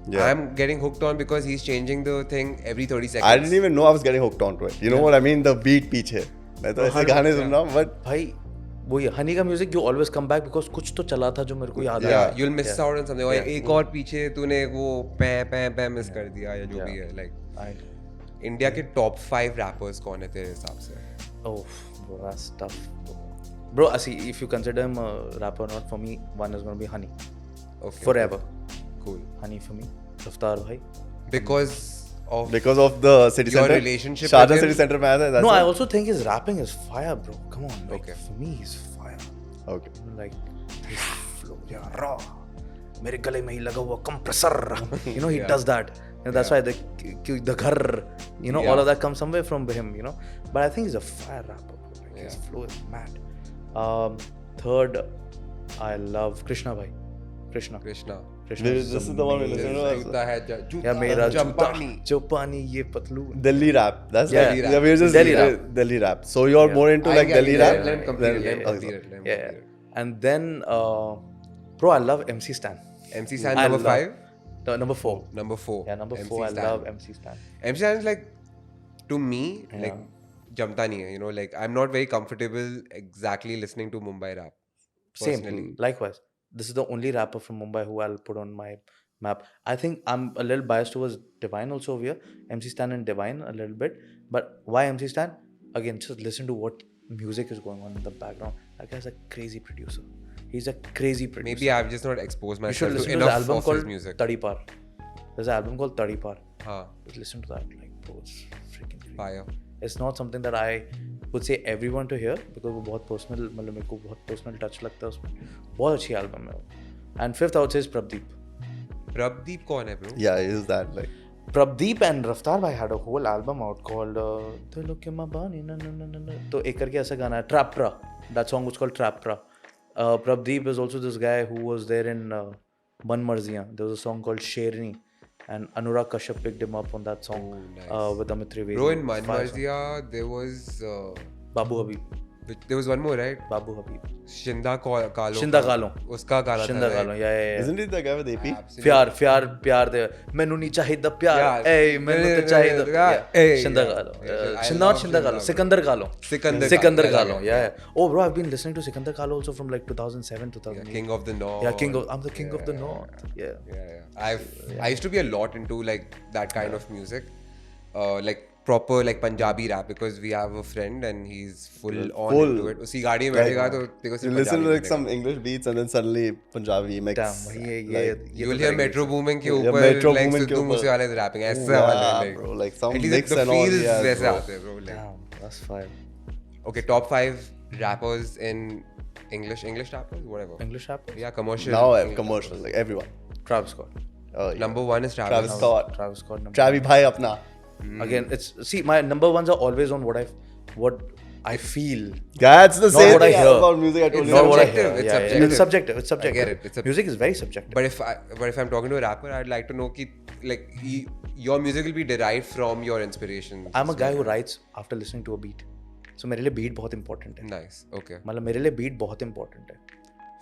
Yeah. I'm getting hooked on because he's changing the thing every 30 seconds. I didn't even know I was getting hooked onto it. You know what I mean? The beat पीछे. मैं तो ऐसे गाने सुन रहा हूँ, but भाई वही हनी का music you always come back because कुछ तो चला था जो मेरे को याद Yeah, आया. you'll miss out on something. और एक और पीछे तूने वो पै मिस कर दिया या जो भी है. Like इंडिया के टॉप 5 रैपर्स कौन है तेरे हिसाब से? Oh, bro, that's tough. Bro, see, if you consider him a rapper or not, for me, one is going to be Honey. Okay. Forever. Cool. Honey for me. Raftaar bhai. Because of the city your center, relationship with Sharjah him? city center में आया था. That's No, I it? also think his rapping is fire, bro. Come on. Like, Okay. For me, he's fire. Okay. Like, his flow, yeah, raw. मेरे गले में ही लगा हुआ compressor. You know, he does that. You know, that's why the ghar, you know, all of that comes somewhere from him, you know. But I think he's a fire rapper, bro. Like, his flow is mad. Third, I love Krishna bhai. Krishna. This is the one we listen to. जूता है जूता या मेरा जंपानी. जो पानी ये Patlu. Delhi rap. That's Yeah. like, we're just Delhi rap. So you're more into like Delhi rap. Let him complete it. Yeah. And then, bro, I love MC Stan. MC Stan number 5. No, number 4. Number 4. Yeah, number MC 4. I Stan. love MC Stan. MC Stan is like, to me, like जमता नहीं है. You know, like I'm not very comfortable exactly listening to Mumbai rap. Personally. Same. Likewise. This is the only rapper from Mumbai who I'll put on my map. I think I'm a little biased towards Divine also over here. MC Stan and Divine a little bit. But why MC Stan? Again, just listen to what music is going on in the background. That guy's a crazy producer. He's a crazy producer. Maybe I've just not exposed You should myself to listen to the enough album of his called music. Tadi Par. There's an album called Tadi Par. Huh. Just listen to that. Like, bro, it's freaking crazy. Fire. It's not something that I would say everyone to hear because वो बहुत personal, मतलब मेरे को बहुत personal touch लगता है उसमें. बहुत अच्छी album है वो. And fifth I would say is Prabdeep. Prabdeep कौन है bro? Yeah, is that like Prabdeep and Raftar bhai had a whole album out called Dilo Ke Mabani na na na na na. तो एक करके ऐसा गाना है Trapra. That song was called Trapra. Prabdeep is also this guy who was there in Man Marziyan. There was a song called Sherni. And Anurag Kashyap picked him up on that song with Amit Trivedi. Bro, in Man Fire song. Marziya, there was Babu Habib. there was one more, right? Babu Habib. Shinda Kalo. Shinda Kalo. उसका गाना था. Shinda right? Kalo. Yeah. isn't it the guy with AP? प्यार दे मैनू नहीं चाहिदा प्यार ए मैनू तो चाहिदा Shinda Kalo. Shinda Kalo. Sikandar Kalo. Sikandar Kalo. Yeah. Oh bro, I've been listening to Sikandar Kalo also from like 2007, 2008. King of the North. Yeah, I'm the king of the North. Yeah. I used to be a lot into like that kind of music, like proper like Punjabi rap because we have a friend and he's full into it. उसी गाड़ी में बैठेगा तो देखो You सिर्फ listen to Punjabi like some English beats and then suddenly Punjabi mix. Damn, ये You will hear Metro Boomin के Yeah, ऊपर Metro like Boomin के सिद्धू ऊपर. मूसेवाले is rapping ऐसे Yeah, वाले like bro, like some at least mix the and all, feels yeah, वैसे bro. आते हैं bro like. Damn, that's fire. Okay, top 5 rappers in English rappers, whatever. English rappers? Yeah, commercial. Now I have English commercial, rappers. like everyone. Travis Scott. Oh, yeah. Number 1 is Travis Travis. Scott. Travis Scott. Number Travi bhai apna. Again, it's see my number ones are always on what I feel, That's the not same what I thing hear. about music I told It's you. not what I subjective, hear. it's Yeah, subjective. It's subjective. It's subjective. I get it. Music is very subjective. But if I'm talking to a rapper, I'd like to know कि like your music will be derived from your inspiration. I'm a guy who writes after listening to a beat. So मेरे लिए beat बहुत important है. Nice. Okay. मतलब मेरे लिए beat बहुत important है.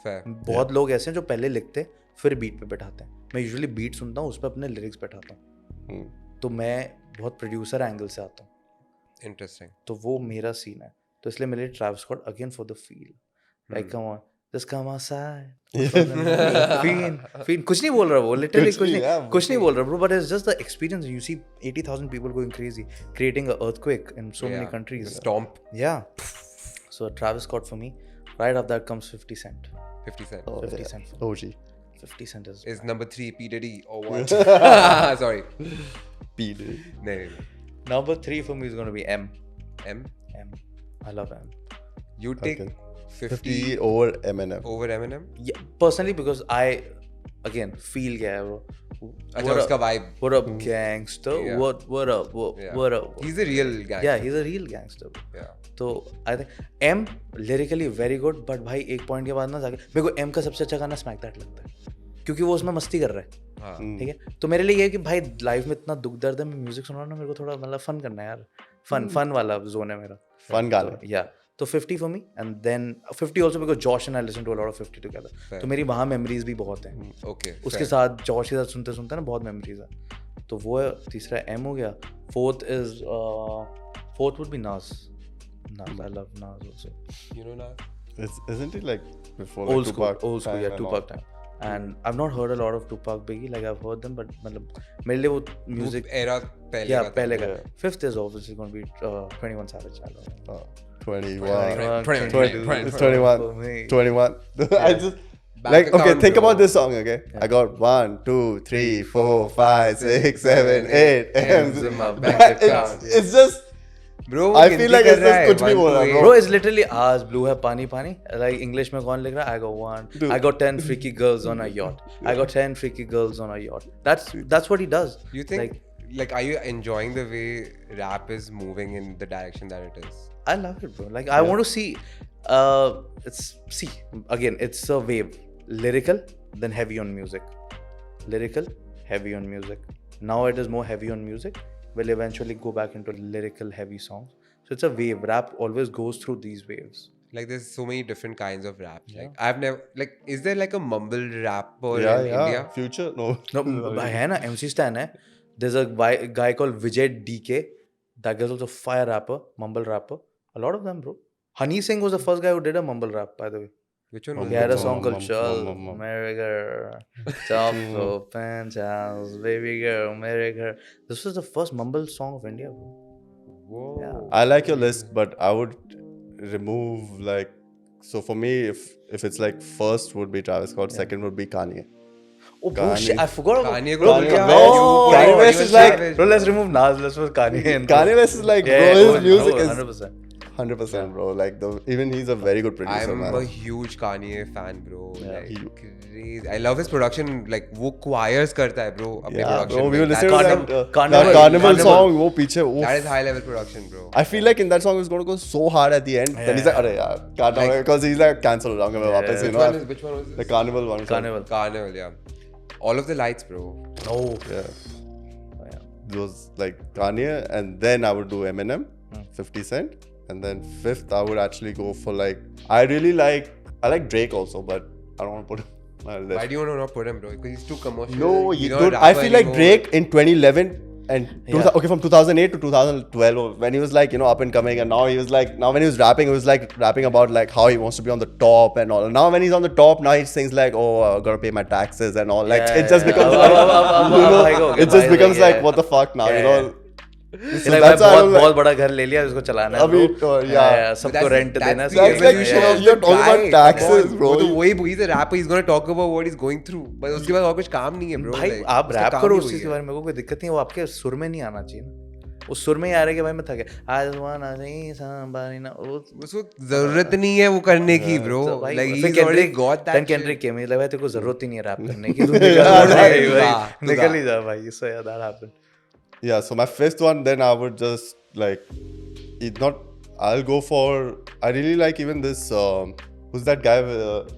Fair. बहुत लोग ऐसे हैं जो पहले लिखते फिर बीट पे बैठाते हैं. मैं यूजुअली बीट सुनता हूँ उस पर अपने लिरिक्स बैठाता हूँ. तो मैं बहुत प्रोड्यूसर एंगल से आता हूँ. Interesting. तो वो मेरा सीन है. तो इसलिए मेरे लिए Travis Scott again for the feel. Like come on just come outside. Feel कुछ नहीं बोल रहा वो. लिटरली कुछ नहीं बोल रहा bro. But it's just the experience. You see 80,000 people going crazy creating an earthquake in so many countries. Stomp. Yeah. So Travis Scott for me. Right after that comes 50 Cent. 50 Cent. Oh, 50 yeah. Cent. OG. 50 Cent is Is number 3 P Diddy or what? Sorry. P. Diddy. No. number 3 for me is going to be M. M. I love M. You take Okay. 50 50 over Eminem. over Eminem. Yeah, personally because I again feel gaya bro. अच्छा उसका vibe. What up gangster? Yeah. What up? Yeah. What up? He's a real guy. Yeah, he's a real gangster. Yeah. तो I think am lyrically very good. But भाई एक point के बाद ना जाके मेरे को एम का सबसे अच्छा गाना स्मैक दैट लगता है क्योंकि वो उसमें मस्ती कर रहा है. हाँ. ठीक है. तो मेरे लिए ये है कि भाई लाइफ में इतना दुख दर्द है. मैं म्यूजिक सुन रहा हूँ ना, मेरे को थोड़ा मतलब फन करना है यार. फन वाला जोन है मेरा. Fun गाने. या तो 50 for me and then 50 also because Josh and I listen to a lot of 50 together. तो मेरी वहाँ मेमोरीज भी बहुत हैं. Okay. उसके साथ जॉश के साथ सुनते सुनते ना बहुत मेमोरीज है. तो वो है. तीसरा एम हो गया. फोर्थ वुड बी नाज. I love Nas also. You know now. Isn't it like before Old like school, Tupac time and Tupac all? time. And I've not heard a lot of Tupac, Biggie. Like I've heard them, but मतलब मेरे लिए वो music. Era पहले Yeah, का था. पहले का. Yeah. Fifth is obviously going to be 21 Savage. I love him. 21. 21. It's 21. For me. 21. I just Back like okay. account, Think bro. about this song. Okay, I got 1, 2, 3, 4, 5, 6, 7, 8 M's in my bank account. It's just. Bro, I feel like it's just कुछ भी बोल रहा है, Bro, it's literally ours. Blue है पानी पानी. Like English में कौन लिख रहा है? I got 1. Dude. I got 10 freaky girls on a yacht. I got 10 freaky girls on a yacht. That's what he does. You think like are you enjoying the way rap is moving in the direction that it is? I love it, bro. Like I want to see. It's a wave. Lyrical, then heavy on music. Lyrical, heavy on music. Now it is more heavy on music. Will eventually go back into lyrical, heavy songs. So it's a wave. Rap always goes through these waves. Like there's so many different kinds of rap. Like I've never like is there like a mumble rapper Yeah, in yeah. India? Future, no. No, है ना MC Stan है. There's a guy called Vijay DK. That guy's also fire rapper, mumble rapper. A lot of them, bro. Honey Singh was the first guy who did a mumble rap, by the way. Which one was He had a it? song called Chal, Marry Girl, Top Open House, Baby Girl, Marry Girl. This was the first mumble song of India, bro. Whoa. I like your list, but I would remove like. So for me, if it's like first would be Travis Scott, second would be Kanye. Oh, bro, shit, I forgot about Kanye bro. Kanye West. Oh, Kanye Audio West is Savage. like- bro, let's remove Nas. Let's put Kanye in. Kanye West is like, Yeah, bro, his music is 100%. 100%, bro. Like even he's a very good producer, I'm man. a huge Kanye fan, bro. Yeah. Like crazy. I love his production. Like वो choirs करता है, bro. अपने Yeah, production bro. We में. were listening to that Carnival. Carnival Carnival. song. वो पीछे. That is high level production, bro. I feel like in that song he's going to go so hard at the end. Then he's like, अरे यार, can't Like- because he's like cancel हो जाऊंगा मैं वापस, you know. Which one was this? The Carnival one. Carnival. Carnival, yeah. All of the lights, bro. Oh. Yeah. Those like Kanye, and then I would do Eminem, 50 Cent, and then fifth I would actually go for like I like Drake also, but I don't want to put him on my list. Why do you want to not put him, bro? Because he's too commercial. No, He's you not a don't. I rapper feel like anymore. Drake in 2011 and Yeah. from 2008 to 2012 when he was like, you know, up and coming, and now he was like, now when he was rapping, he was like rapping about like how he wants to be on the top and all. Now when he's on the top, now he sings like, oh, I gotta pay my taxes and all. Like Yeah, it just yeah. becomes अब- like, अब- अब- you know, भाई को- it just भाई becomes को- like yeah. what the fuck now, you Yeah, know. So भाई that's why I बहुत was like, बहुत बड़ा घर ले लिया उसको चलाना है अभी bro. तो, yeah. सबको That's- रेंट that's देना है the That's सबको- like, evolution yeah. of You're the talking about guy. taxes, Come on. bro. वो तो वही he's a rapper. He's gonna talk about what he's going through. But उसके बाद और कुछ काम नहीं है, bro. भाई Like, आप उसका रैप काम करो ही उस वही चीज के है. बारे में कोई दिक्कत नहीं है वो आपके सुर में नहीं आना चाहिए ना उस सुर में ही आ रहा है कि भाई मैं थक गया I just wanna see somebody now उसको जरूरत नहीं है वो करने की, bro. तो भाई Like फिर he's already Kendrick- got that. then shit. Kendrick came he's like भाई तेरे को जरूरत ही नहीं है रैप करने की तू Yeah, निकल भाई तू गा, तू निकल गा. ही जा भाई so yeah that happened Yeah, so my fifth one, then I would just like, it not. I'll go for. I really like even this. Who's that guy?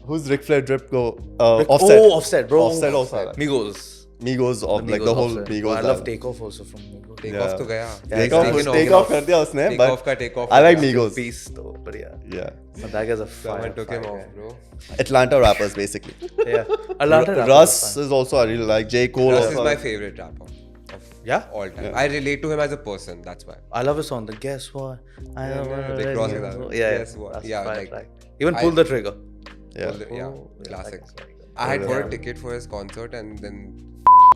Who's Ric Flair drip go? Offset. oh Offset bro Offset also I like. Migos Migos of like the whole Offset. Migos. I love album. Takeoff also from Migos Take Yeah. off तो गया. Take off, Taken take off कर दिया उसने, Take but off का take off I like हो गया. Migos. Peace though but yeah Yeah, but that guy's a Someone fire took him fire off, guy. bro. Atlanta rappers basically. yeah Atlanta rapper Russ is fine. is also I really like. J Cole. Russ also. is my favorite rapper of Yeah? all time. I relate to him as a person. That's why. I love his song. The guess what? I Yeah, don't wanna Rick let Ross you is that. go. Yeah, Guess what? That's Yeah, fire like, track. Even I- pull the trigger. Yeah. Yeah, Oh, yeah, classic. like that. I had bought a Yeah. ticket for his concert and then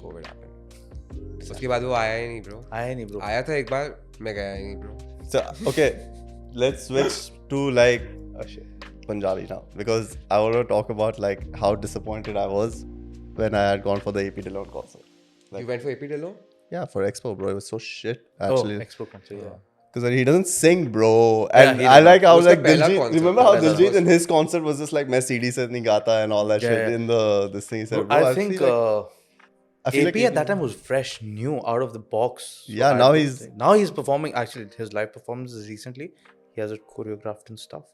COVID happened. उसके बाद वो आया ही नहीं, bro. आया नहीं bro. आया था एक बार, मैं गया ही नहीं, bro. So okay, let's switch to like Oh shit. Punjabi now because I want to talk about like how disappointed I was when I had gone for the AP Dillon concert. You went for AP Dillon? Yeah, for Expo, bro. It was so shit Oh, actually. Expo concert. Yeah. Because he doesn't sing, bro. And he I doesn't. like how Uska like pehla Diljit. concert Remember tha. how Pehla Diljit was- in his concert was just like "मैं CD से नहीं गाता" and all that Yeah, shit yeah. in the this thing. He said, Bro, bro, I think feel I feel AP at that time was fresh, new, out of the box. So Yeah, I now don't he's- think- now he's performing. Actually, his live performances recently, he has it choreographed and stuff.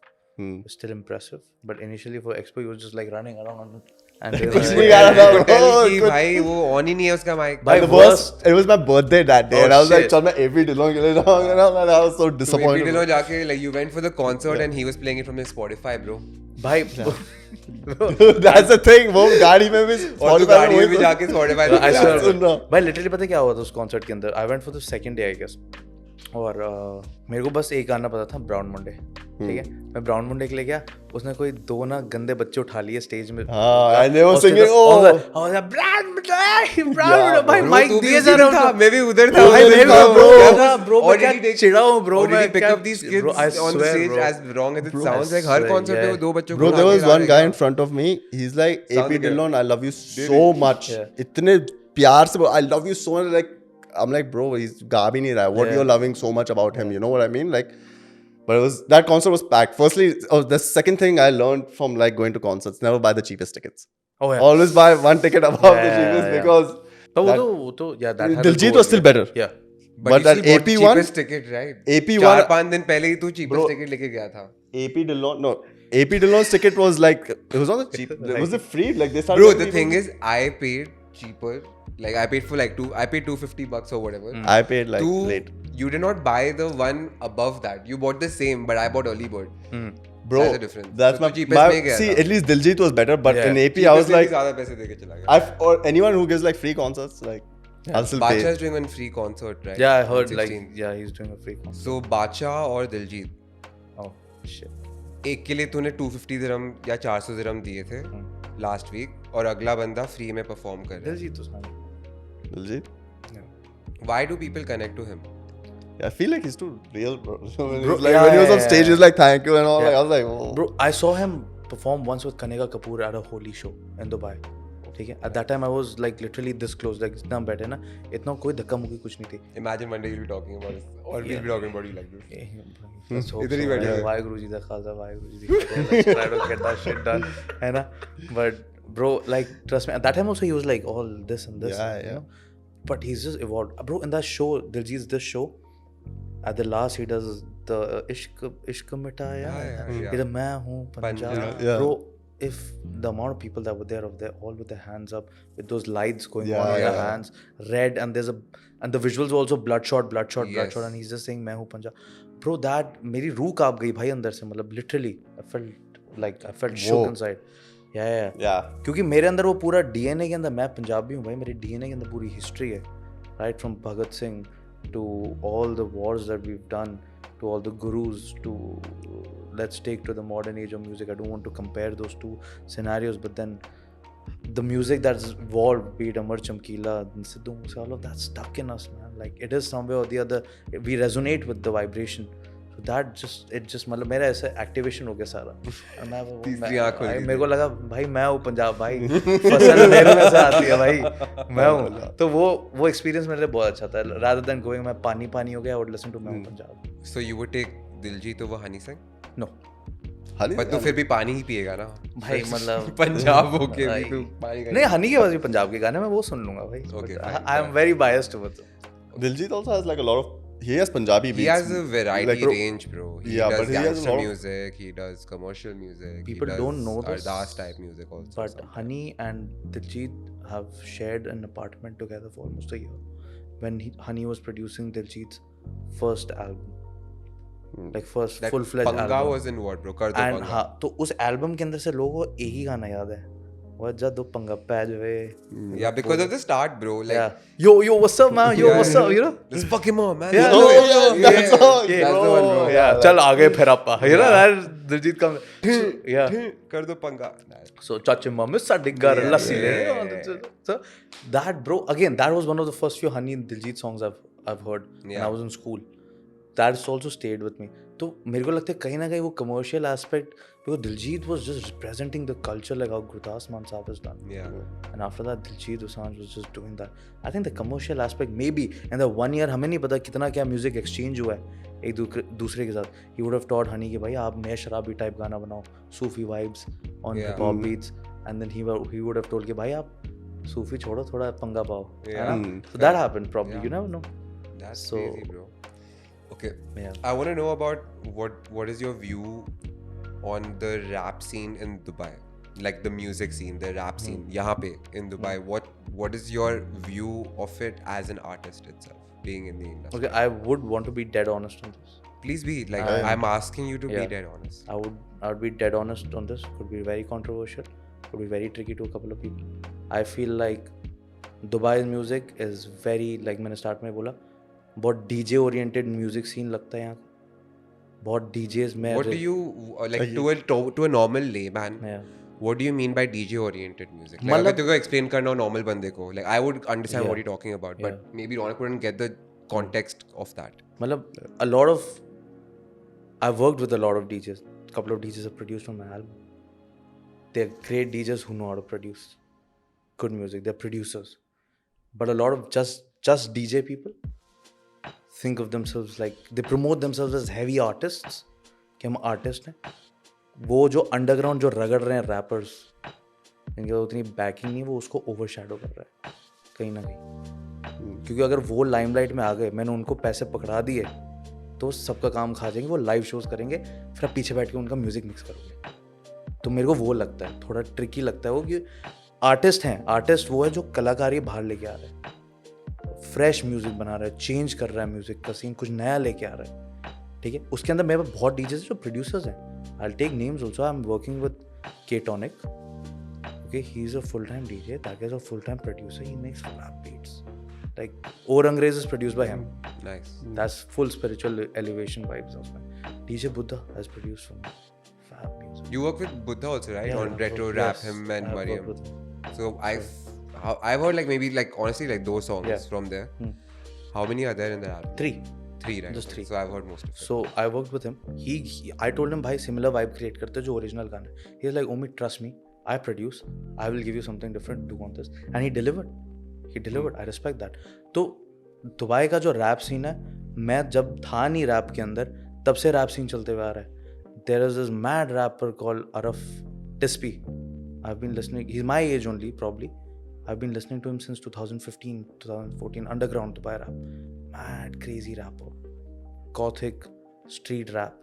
It's still impressive. But initially for Expo, he was just like running around and doing कुछ like- नहीं गा रहा था, Could tell bro. कि कुछ- भाई वो on ही नहीं है उसका mic. By And the worst- worst, it was my birthday that day, Oh, and I was like, shit. "चल मैं AP Dillon के लिए जाऊंगा ना," and I was so तो AP disappointed. Dillon जाके like you went for the concert and he was playing it from his Spotify, bro. भाई That's the thing, वो गाड़ी में भी और तू Spotify गाड़ी में भी वही जाके Spotify I पे swear, सुन रहा। भाई लिटरली पता है क्या हुआ था उस कॉन्सर्ट के अंदर I went for the second day I guess और मेरे को बस एक गाना पता था ब्राउन मंडे ठीक है मैं ब्राउन मंडे के लिए गया उसने कोई दो ना गंदे बच्चे उठा लिए स्टेज में हाँ, and they were और उसके singing, बाद- oh. और ब्राउन मंडे भाई Bro, माइक तू भी दिए उसी जा रहे में था, हो मैं भी उधर था Bro, भाई, मैं मैं भी था, bro. क्या था, bro, मैं Or did क्या he take- चिढ़ा हूँ, bro, or did मैं he pick क्या- up these kids bro, I on swear, stage bro. as wrong as it Bro, sounds I like her swear, concert पे yeah. वो दो बच्चों को Bro, there उठा was के ला one रहे guy हैं। in front of me. He's like, Sounds AP like Dillon, I love you so much. Yeah. इतने प्यार से, I love you so much. Like, I'm like, bro, he's गा भी नहीं रहा है. What Yeah. you're loving so much about him, you know what I mean? Like, but it was that concert was packed. Firstly, the second thing I learned from like going to concerts, never buy the cheapest tickets. Oh yeah. Always buy one ticket above the Yeah, cheapest yeah. because. But that- वो तो yeah that happened Diljit too was still early. better. Yeah. But you that still bought AP1 cheapest ticket, right? AP1 4-5 दिन पहले ही तू Bro. cheapest ticket लेके गया था. AP Dillon, no. AP Dillon's ticket was like, it was not the cheap. Was it free? Like they started. Bro, giving the people- thing is, I paid cheaper. Like I paid for like I paid $250 or whatever. I paid like Two, late. you did not buy the one above that. You bought the same, but I bought early bird. Bro, That's the difference. that's So my, तू cheapest में गया see, था. at least Diljit was better, but Yeah. in AP I Cheapest was में भी like, ज़्यादा पैसे देके चला गया. or anyone who gives like free concerts, like I'll still Bacha pay. is doing one free concert, right? Yeah, I heard On like 16th. yeah he's doing a free concert. So Bacha or Diljit? Oh shit. एक के लिए तूने 250 दिरहम या 400 दिरहम दिए थे last week और अगला बंदा फ्री में परफॉर्म कर रहा दिलजीत दोसांझ. Diljit? है. Why do people connect to him? Yeah, I feel like he's too real, bro. When Bro, he's like, yeah, when he was on yeah, stage, yeah. he's like, thank you and all. Yeah. Like, I was like, oh. Bro, I saw him perform once with Kanega Kapoor at a Holi show in Dubai. ठीक है. At that time I was like literally this close, like इतना बैठे ना, इतना कोई धक्का मुक्की कुछ नहीं थी. Imagine one day you'll be talking about this, or we'll be talking about you like this. Let's hope इधर ही so. बैठे हैं. वाहेगुरु जी दा खालसा, वाहेगुरु जी दी फतेह. Let's try to get that shit done, है ना? But bro, like trust me, at that time also he was like all this and this, Yeah, you yeah. know. But he's just evolved, bro. In that show, Diljit's this show, at the last he does the Ishq Mitaya. Yeah. He's a मैं हूँ Punjab. Yeah. Bro, if the amount of people that were there, all with their hands up, with those lights going Yeah, on with their yeah. hands, red, and and the visuals were also bloodshot, Yes. and he's just saying मैं हूँ Punjab. Bro, that मेरी रूह कांप गई भाई अंदर से, मतलब literally, I felt shook Whoa. inside. Yeah. Yeah. क्योंकि मेरे अंदर वो पूरा डीएनए के अंदर, मैं पंजाबी हूँ भाई, मेरे डीएनए के अंदर पूरी हिस्ट्री है, right from Bhagat Singh to all the wars that we done, to all the gurus, to let's take to the modern age of music. I don't want to compare those two scenarios, but then the music that's evolved, be it Amar Chamkila, Sidhu Moose, all of that stuck in us, man. Like it is somewhere or the other, we resonate with the vibration. So that it just मतलब मेरा ऐसा activation हो गया सारा. तीसरी आँख खुल गई मेरे को लगा भाई मैं हूँ पंजाब भाई, फसल मेरे में से आती है भाई, मैं हूँ. तो वो एक्सपीरियंस मेरे लिए बहुत अच्छा था. rather than going मैं पानी हो गया, I would listen to मैं हूँ Punjab. So you would take Diljit over Honey Singh? No. Honey? पर तू फिर भी पानी ही पिएगा ना भाई मतलब पंजाब होके भाई, भी तू पानी का नहीं हनी के पास भी पंजाब के गाने मैं वो सुन लूंगा भाई. Okay, But fine, I am very biased towards it. Diljit also has like a lot of. He has Punjabi beats. He has a variety Like, bro, range, bro. He Yeah, does but he has a gangster lot of- music, he does commercial music, People he does don't know this, Ardas type music also. but sometimes. Honey and Diljit have shared an apartment together for almost a year when Honey was producing Diljit's first album, like first That full-fledged Panga album. was in what, bro? Kar Do And Panga. हाँ, तो उस album के अंदर से लोगों को एक ही गाना याद है, वो जब दो पंगा पै जावे. Yeah, because of the start, bro. Like, Yeah. Yo, what's up, man? Yo, what's up? You know? let's fuck him up, man. Yeah. Let's do it. Oh, yeah, that's all, That's the bro. one, bro. Yeah, चल आगे फिर आपा. You know that Diljit का. Yeah. Kar Do Panga. So चाचे मामे साडे घर लस्सी ले. So that, bro, again, that was one of the first few Honey and Diljit songs I've heard when Yeah. I was in school. That's also stayed with me. तो मेरे को लगता है कहीं ना कहीं वो commercial aspect, because Diljit was just representing the culture like how Gurdas Maan Saab has done. Yeah. And after that Diljit Dosanjh was just doing that. I think the commercial aspect maybe in the 1 year हमें नहीं पता कितना क्या music exchange हुआ है एक दूसरे के साथ. He would have taught Honey कि भाई आप नए शराबी type गाना बनाओ, Sufi vibes on Yeah. hip hop beats, and then he would have told कि भाई आप Sufi छोड़ो थोड़ा पंगा पाओ. Yeah. So that happened probably. Yeah. You never know. That's So- crazy, bro. Okay. Yeah. I want to know about what is your view on the rap scene in Dubai, like the music scene, the rap scene. यहाँ पे in Dubai, what is your view of it as an artist itself, being in the industry? Okay, I would want to be dead honest on this. Please be like, I'm asking you to be Yeah. dead honest. I would be dead honest on this. Could be very controversial. Could be very tricky to a couple of people. I feel like Dubai's music is very, like मैंने start में बोला, बहुत DJ oriented music scene लगता है यहाँ. बहुत DJs में. What do you like to a normal layman? Yeah. What do you mean by DJ oriented music? Like, मतलब- अगर तेरे को explain करना हो normal बंदे को, like I would understand what Yeah. you're talking about, but maybe Ronak couldn't get the context of that. मतलब a lot of, I've worked with a lot of DJs. A couple of DJs have produced on my album. They're great DJs who know how to produce good music. They're producers. But a lot of just DJ people think of themselves like, they promote themselves as heavy artists. कि हम artist हैं. वो जो underground जो रगड़ रहे हैं rappers, इनके उतनी backing नहीं, वो उसको overshadow कर रहा है कहीं ना कहीं. क्योंकि अगर वो limelight में आ गए, मैंने उनको पैसे पकड़ा दिए, तो सबका काम खा जाएंगे. वो लाइव शोज करेंगे, फिर आप पीछे बैठ के उनका म्यूजिक मिक्स करोगे. तो मेरे को वो लगता है थोड़ा ट्रिकी लगता है वो, कि आर्टिस्ट हैं. आर्टिस्ट वो है जो कलाकारी बाहर लेके आ रहा है, फ्रेश म्यूजिक बना रहा है, चेंज कर रहा है म्यूजिक का सीन, कुछ नया लेके आ रहा है. ठीक है, उसके अंदर मेरे पास बहुत डीजेस जो प्रोड्यूसर्स हैं. I will take names also. I am working with K-Tonic. Okay, he's a full-time DJ. That guy's a full-time producer. He makes rap beats. Like Orangres is produced by him. Nice. That's full spiritual elevation vibes of my. DJ Buddha has produced for me. You work with Buddha also, right? Yeah, On retro yes, rap, him and I have Mariam. worked with him. So I've heard like maybe like honestly like those songs Yeah. from there. How many are there in the album? 3. Three, right? Just 3. So I've heard most of it. So I worked with him. I told him, भाई similar vibe create करते हैं जो original गाना है. He's like, Omi, trust me. I produce. I will give you something different. Do on this. And he delivered. I respect that. तो Dubai का जो rap scene है, मैं जब था नहीं रैप के अंदर, तब से रैप सीन चलते हुए आ रहा है. There is this mad rapper called Araf Tispi. I've been listening. He's my age only, probably. I've been listening to him since 2015, 2014. Underground Dubai rap. Mad, crazy rapper. Gothic, street rap.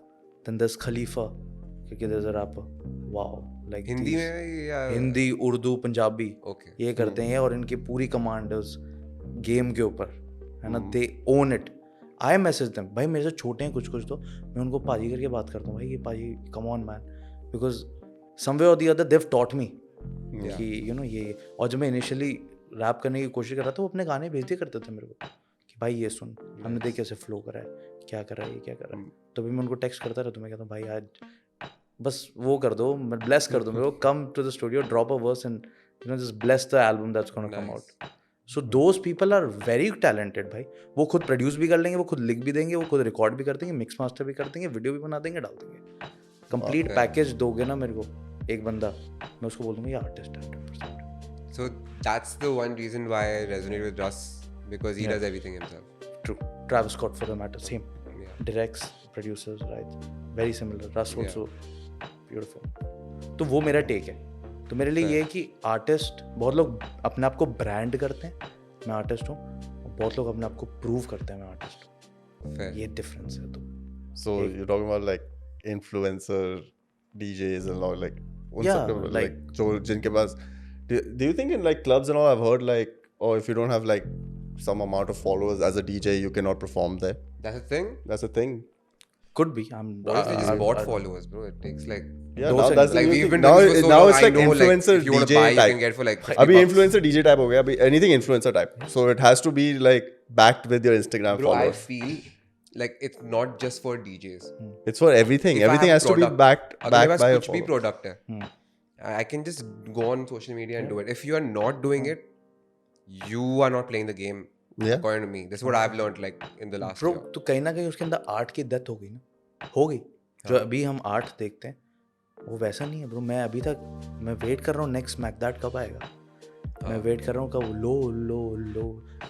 Then there's Khalifa. Because there's a rapper. Wow. Like Hindi these- में या Hindi, Urdu, Punjabi. Okay. ये करते हैं और इनकी पूरी command है उस गेम के ऊपर, है ना. They own it. I message them, भाई मेरे से छोटे हैं कुछ तो मैं उनको पाजी करके बात करता हूँ, भाई ये पाजी come on man, because some way or the other Dev taught me कि यू नो ये. और जब मैं इनिशियली रैप करने की कोशिश कर रहा था, वो अपने गाने भेज दिया करते थे मेरे को कि भाई ये सुन, हमने देख कैसे फ्लो करा है, क्या कर रहा है, ये क्या कर रहा है. तो भी मैं उनको टेक्स्ट करता रहता हूँ, मैं कहता हूँ भाई आज बस वो कर दो, ब्लेस कर दो मेरे को, come to the studio, drop a verse and you know just bless the album that's gonna come out. So those people are very talented भाई. वो खुद प्रोड्यूस भी कर लेंगे, वो खुद लिख भी देंगे, वो खुद रिकॉर्ड भी कर देंगे, मिक्स मास्टर भी कर देंगे, वीडियो भी बना देंगे, डाल देंगे. कंप्लीट पैकेज दोगे ना मेरे को एक बंदा, मैं उसको बोल दूंगा ये आर्टिस्ट है 100%. So that's the one reason why I resonate with Russ, because he does everything himself. True. Travis Scott for the matter, same. Yeah. Directs, produces, writes, very similar. Russ also beautiful. तो वो मेरा take है. तो मेरे लिए ये है कि आर्टिस्ट, बहुत लोग अपने आप को ब्रांड करते हैं, मैं आर्टिस्ट हूँ, और बहुत लोग अपने आप को प्रूव करते हैं मैं आर्टिस्ट हूँ. Fair. ये डिफरेंस है. तो So you're talking about like influencer DJs and all, like उन Yeah, सब के like- like जो जिनके पास do you think in like clubs and all I've heard like, oh, if you don't have like some amount of followers as a DJ you cannot perform there. That's a thing. That's a thing. could be. What if they just bought followers, bro? It takes like Yeah, Those now are- that's the like new we've thing. been doing this for so now long. it's I like know influencer like if you want to DJ buy, you type. can get for like 50 अभी bucks. influencer DJ type हो गया, अभी anything influencer type. So it has to be like backed with your Instagram Bro, I followers. feel like it's not just for DJs. It's for everything. If I Everything have has to be product, backed अगर मेरे backed pass by your कुछ भी followers. product है, I can just go on social media and do it. If you are not doing it, you are not playing the game. Yeah. According to me, this is what I've learned like in the last Bro, year. तो कहीं ना कहीं उसके अंदर art की death हो गई ना, हो गई. जो अभी हम आर्ट देखते हैं वो वैसा नहीं है ब्रो. मैं अभी तक मैं वेट कर रहा हूँ नेक्स्ट स्मैक दैट कब आएगा. मैं वेट कर रहा हूँ कब लो लो लो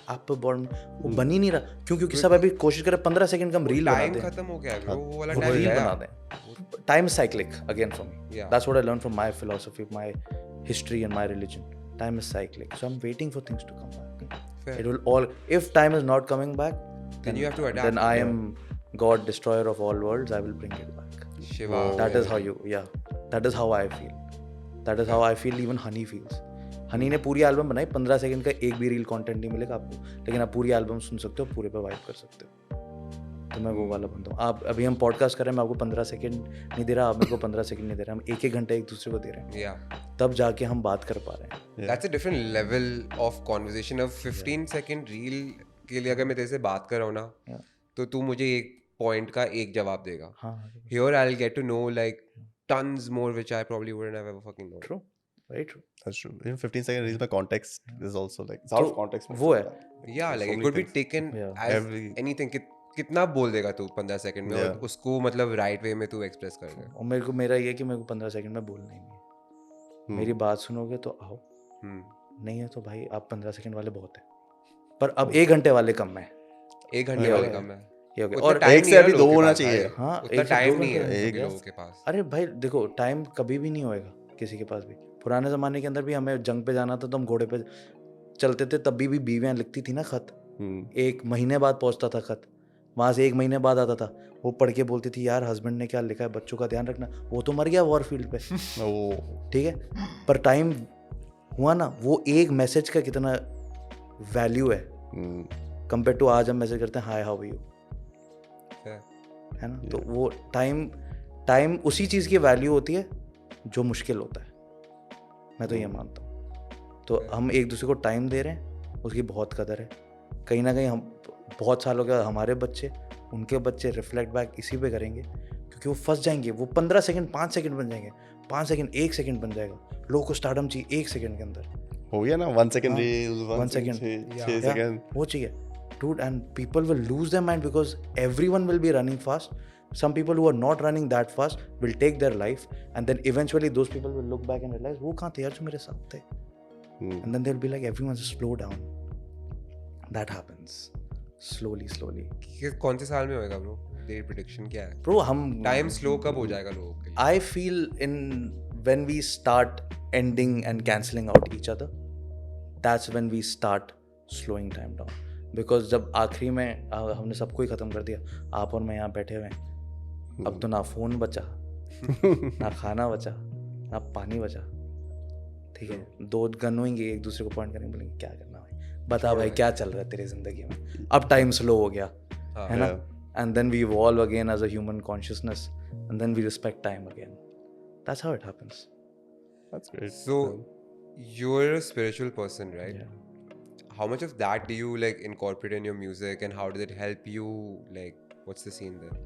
अप बॉर्न, वो बन ही नहीं रहा. क्यों? क्योंकि सब अभी कोशिश कर रहे 15 सेकंड का रील बना Time दें, खत्म हो गया है, bro. वो वाला वो time रील गया. बना दें. Time is cyclic again for me. Yeah. That's what I learn from my philosophy, my history and my religion. Time is cyclic, so I am waiting for things to come back. Fair. It will all, if time is not coming back, Then you have to adapt. then I am God, destroyer of all worlds. I will bring it back. Shiva. That is how you, yeah. That is how I feel. That is how I feel. Even Honey feels. Honey ने पूरी album बनाई, 15 second का एक भी reel content नहीं मिलेगा आपको, लेकिन आप पूरी एल्बम सुन सकते हो, पूरे पे वाइब कर सकते हो. तो मैं वो वाला बंदा हूँ. आप अभी हम पॉडकास्ट कर रहे हैं, मैं आपको 15 सेकंड नहीं दे रहा, आप मेरे को 15 सेकंड नहीं दे रहे, हम एक घंटा एक दूसरे को दे रहे हैं, Yeah. तब जाके हम बात कर पा रहे हैं. That's a different level of conversation. अब 15 second reel के लिए अगर मैं तेरे से बात कर रहा हूँ ना, Yeah. तो तू मुझे एक पॉइंट का एक जवाब देगा. हाँ. Here I'll get to know like tons more which I probably wouldn't have ever fucking known. True. Very true. That's true. Even 15 second reels by context is also like it's out of context. वो है. Yeah, like So it many could be things. taken Yeah. as Every- anything. कितना बोल देगा तू 15 second में और Yeah. उसको मतलब राइट वे में तू एक्सप्रेस कर दे. और मेरे को मेरा ये है कि मेरे को 15 सेकंड में बोलना ही नहीं है. मेरी बात सुनोगे तो आओ, नहीं है तो भाई आप 15 सेकंड वाले बहुत है, पर अब 1 घंटे वाले कम है. 1 घंटे वाले कम है. ये हो गया. उतना और time एक से नहीं है अभी लोगों दो के होना पास, चाहिए. भाई. हाँ, उतना एक से टाइम दो नहीं है घंटे एक लोगों के पास. अरे भाई देखो, टाइम कभी भी नहीं होएगा किसी के पास भी. पुराने ज़माने के अंदर भी हमें जंग पे जाना था तो हम घोड़े पे चलते थे, तब भी बीवियाँ लिखती थी ना खत. 1 महीने बाद पहुंचता था खत, वहाँ से 1 महीने बाद आता था. वो पढ़ के बोलती थी यार हस्बैंड ने क्या लिखा है, बच्चों का ध्यान रखना. वो तो मर गया वॉर फील्ड पे, ठीक है, पर टाइम हुआ ना. वो एक मैसेज का कितना वैल्यू है कंपेयर टू आज हम मैसेज करते हैं हाय हाउ आर यू, है ना. तो वो टाइम उसी चीज़ की वैल्यू होती है जो मुश्किल होता है, मैं तो ये मानता हूँ. तो हम एक दूसरे को टाइम दे रहे हैं, उसकी बहुत कदर है. कहीं ना कहीं हम बहुत सालों के बाद हमारे बच्चे, उनके बच्चे रिफ्लेक्ट बैक इसी पे करेंगे, क्योंकि वो फंस जाएंगे, वो 15 सेकंड 5 सेकंड बन जाएंगे, 5 सेकंड 1 सेकंड बन जाएगा, लोगों को स्टारडम चाहिए 1 सेकंड के अंदर, हो गया ना 1 second हाँ, reel 1 1 second. second 6 Yeah. second वो चाहिए dude, and people will lose their mind because everyone will be running fast. Some people who are not running that fast will take their life, and then eventually those people will look back and realize वो कहाँ थे यार जो मेरे साथ थे, and then they'll be like everyone just slow down. That happens slowly. कौन से साल में होएगा ब्रो? डेट प्रेडिक्शन क्या है? Bro, हम टाइम स्लो कब हो जाएगा लोगों के लिए? I feel in when we start ending and cancelling out each other, that's when we start slowing time down. Because जब आखिरी में हमने सबको ही ख़त्म कर दिया, आप और मैं यहाँ बैठे हुए हैं, अब तो ना फ़ोन बचा, ना खाना बचा, ना पानी बचा, ठीक है, दो गन होंगे, एक दूसरे को पॉइंट करेंगे, बोलेंगे क्या करना भाई, बता भाई क्या चल रहा है तेरी ज़िंदगी में, अब टाइम स्लो हो गया है ना, and then we evolve again as a human consciousness, and then we respect time again. That's how it happens. that's great. So you're a spiritual person, right? Yeah. How much of that do you like incorporate in your music, and how does it help you? Like, what's the scene there?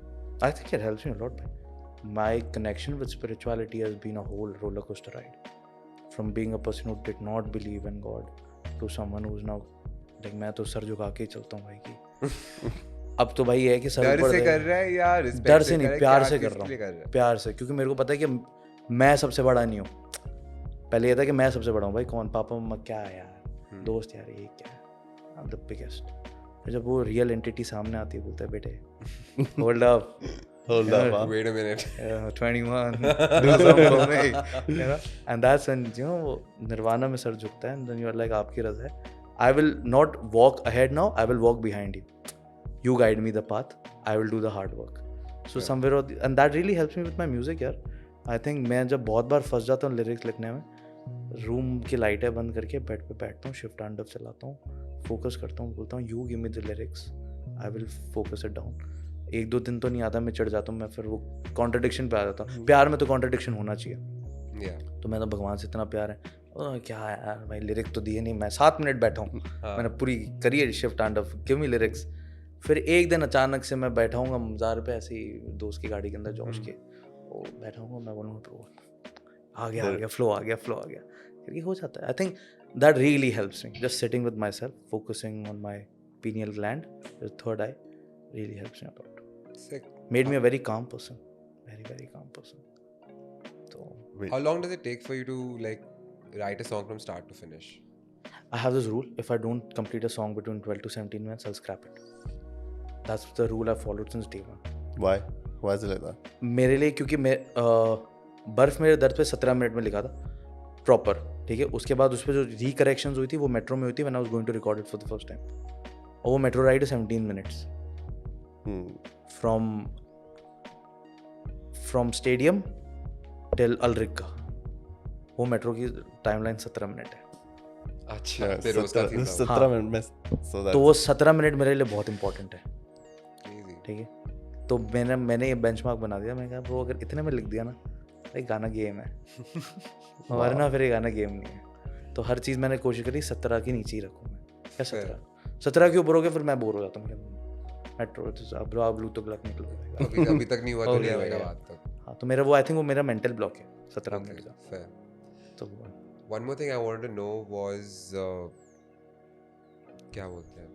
I think it helps me a lot, man. My connection with spirituality has been a whole roller coaster ride. From being a person who did not believe in God to someone who's now like मैं तो sir झुका के ही चलता हूँ भाई की. अब तो भाई है कि सर डर ऊपर से दे- कर रहा है या respect डर से से कर नहीं, रहा है? प्यार क्या से किस कर रहा लिए हूँ, रहा है? प्यार से, क्योंकि मेरे को पता है कि मैं सबसे बड़ा नहीं हूँ. पहले ये था कि मैं सबसे बड़ा हूँ भाई, कौन पापा मम्मा क्या है यार, दोस्त यार ये क्या है, I'm the biggest. फिर जब वो रियल एंटिटी सामने आती है, बोलता है बेटे hold up, Hold up, huh? Wait a minute. 21 do something for me, you know, and that's when you know वो निर्वाणा में सर झुकता है, and then you are like आपकी रज़ा है, I will not walk ahead now, I will walk behind you, you guide me the path, I will do the hard work. So somewhere and that really helps me with my music यार. I think मैं जब बहुत बार फंस जाता हूँ lyrics लिखने में, room की लाइटें बंद करके बेड पे बैठता हूँ, शिफ्ट तांडव चलाता हूँ, फोकस करता हूँ, बोलता हूँ you give me the lyrics, I will focus it down. 1-2 दिन तो नहीं आता, मैं चढ़ जाता हूँ, मैं फिर वो कॉन्ट्रडिक्शन पे आ जाता हूँ. प्यार में तो कॉन्ट्रडिक्शन होना चाहिए. Yeah. तो मैं तो भगवान से इतना प्यार है, क्या है यार भाई लिरिक तो दिए नहीं, मैं 7 मिनट बैठा हूँ, मैंने पूरी करी है शिफ्ट तांडव, गिव मी लिरिक्स. फिर एक दिन अचानक से मैं बैठा हूँ मज़ार पे ऐसे ही दोस्त की गाड़ी के अंदर जोश के, वो बैठा हूँ, मैं बोलूँगा तो आ गया फ्लो आ गया, फिर ये हो जाता है. I think that really helps me, just sitting with my self, focusing on my pineal gland, third I, really helps me a lot. Sick. Made me a very calm person, very calm person. So How long does it take for you to like write a song from start to finish? I have this rule: if I don't complete a song between 12 to 17 minutes, I'll scrap it. That's the rule I've followed since day one. Why? Why is it like that? मेरे लिए क्योंकि मैं बर्फ मेरे दर्द पे 17 minute में लिखा था प्रॉपर, ठीक है. उसके बाद उस पर जो रिकरेक्शंस हुई थी वो मेट्रो में हुई थी, when I was going to record it for the first time. और वो metro ride 17 minutes from stadium till अलरिका. वो मेट्रो की टाइमलाइन 17 मिनट है. अच्छा, Yeah, फिर उसका theme था. 17 मिनट में so तो वो 17 मिनट मेरे लिए बहुत इंपॉर्टेंट है, Crazy. ठीक है. तो मैंने ये बेंचमार्क बना दिया. मैंने कहा ब्रो अगर इतने में लिख दिया ना, एक गाना गेम है, वरना फिर ये गाना गेम नहीं है. तो हर चीज़ मैंने कोशिश करी 17 के नीचे ही रखूँ मैं. क्या 17 के ऊपर हो गया फिर मैं बोर हो जाता हूँ. मेट्रो अब ब्लू तो ब्लैक निकल अभी तक नहीं हुआ तो हो नहीं गया, होएगा हो गया. बात तक. हाँ, तो मेरा वो आई थिंक वो मेरा मेंटल ब्लॉक है 17 मिनट Okay, का. fair. तो वो है. One more thing I wanted to know was क्या बोलते हैं?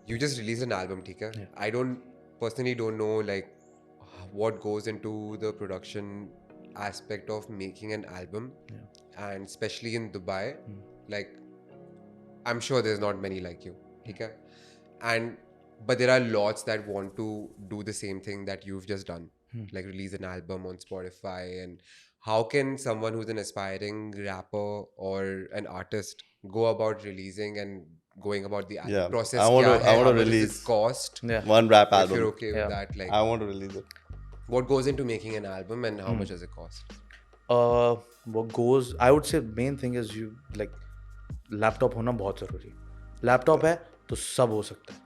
You just released an album, ठीक है? Yeah. I personally don't know like what goes into the production aspect of making an album, and especially in Dubai, like I'm sure there's not many like you, ठीक है? But there are lots that want to do the same thing that you've just done, like release an album on Spotify. And how can someone who's an aspiring rapper or an artist go about releasing and going about the Yeah, process? I want क्या to- है? I want to How much does release- it cost? Yeah. one rap If album. you're okay with Yeah. that, like I want to release it. what goes into making an album and how much does it cost? What goes, I would say main thing is you like laptop होना बहुत ज़रूरी है. Laptop है तो सब हो सकता है.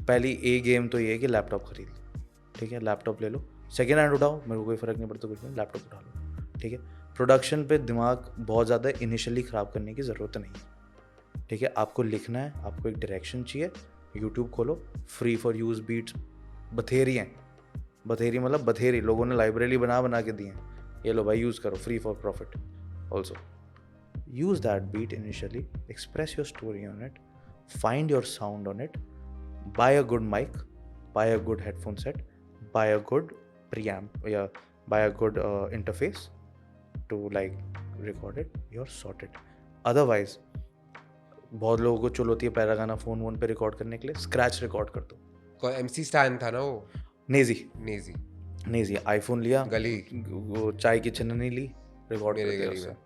पहली ए गेम तो ये है कि लैपटॉप खरीद लो, ठीक है. लैपटॉप ले लो, सेकेंड हैंड उठाओ, मेरे को कोई फ़र्क नहीं पड़ता कुछ नहीं, लैपटॉप उठा लो, ठीक है. प्रोडक्शन पे दिमाग बहुत ज़्यादा इनिशियली ख़राब करने की ज़रूरत नहीं है, ठीक है. आपको लिखना है, आपको एक डायरेक्शन चाहिए, यूट्यूब खोलो, फ्री फॉर यूज़ बीट्स बथेरी हैं, बथेरी मतलब बथेरी, लोगों ने लाइब्रेरी बना के दी है, ये लो भाई यूज़ करो, free for profit also. Use that beat initially, express your story on it, find your sound on it, buy a good mic, buy a good headphone set, buy a good preamp, या buy a good interface to like record it, you're sorted. Otherwise बहुत लोगों को चुल होती है पहला गाना phone पे रिकॉर्ड करने के लिए, स्क्रैच रिकॉर्ड कर दो. कोई MC स्टैंड था ना वो, नेजी नेजी आईफोन लिया, गली, वो चाय की छन्नी ली, रिकॉर्ड कर मेरे दिया गली उससे. में.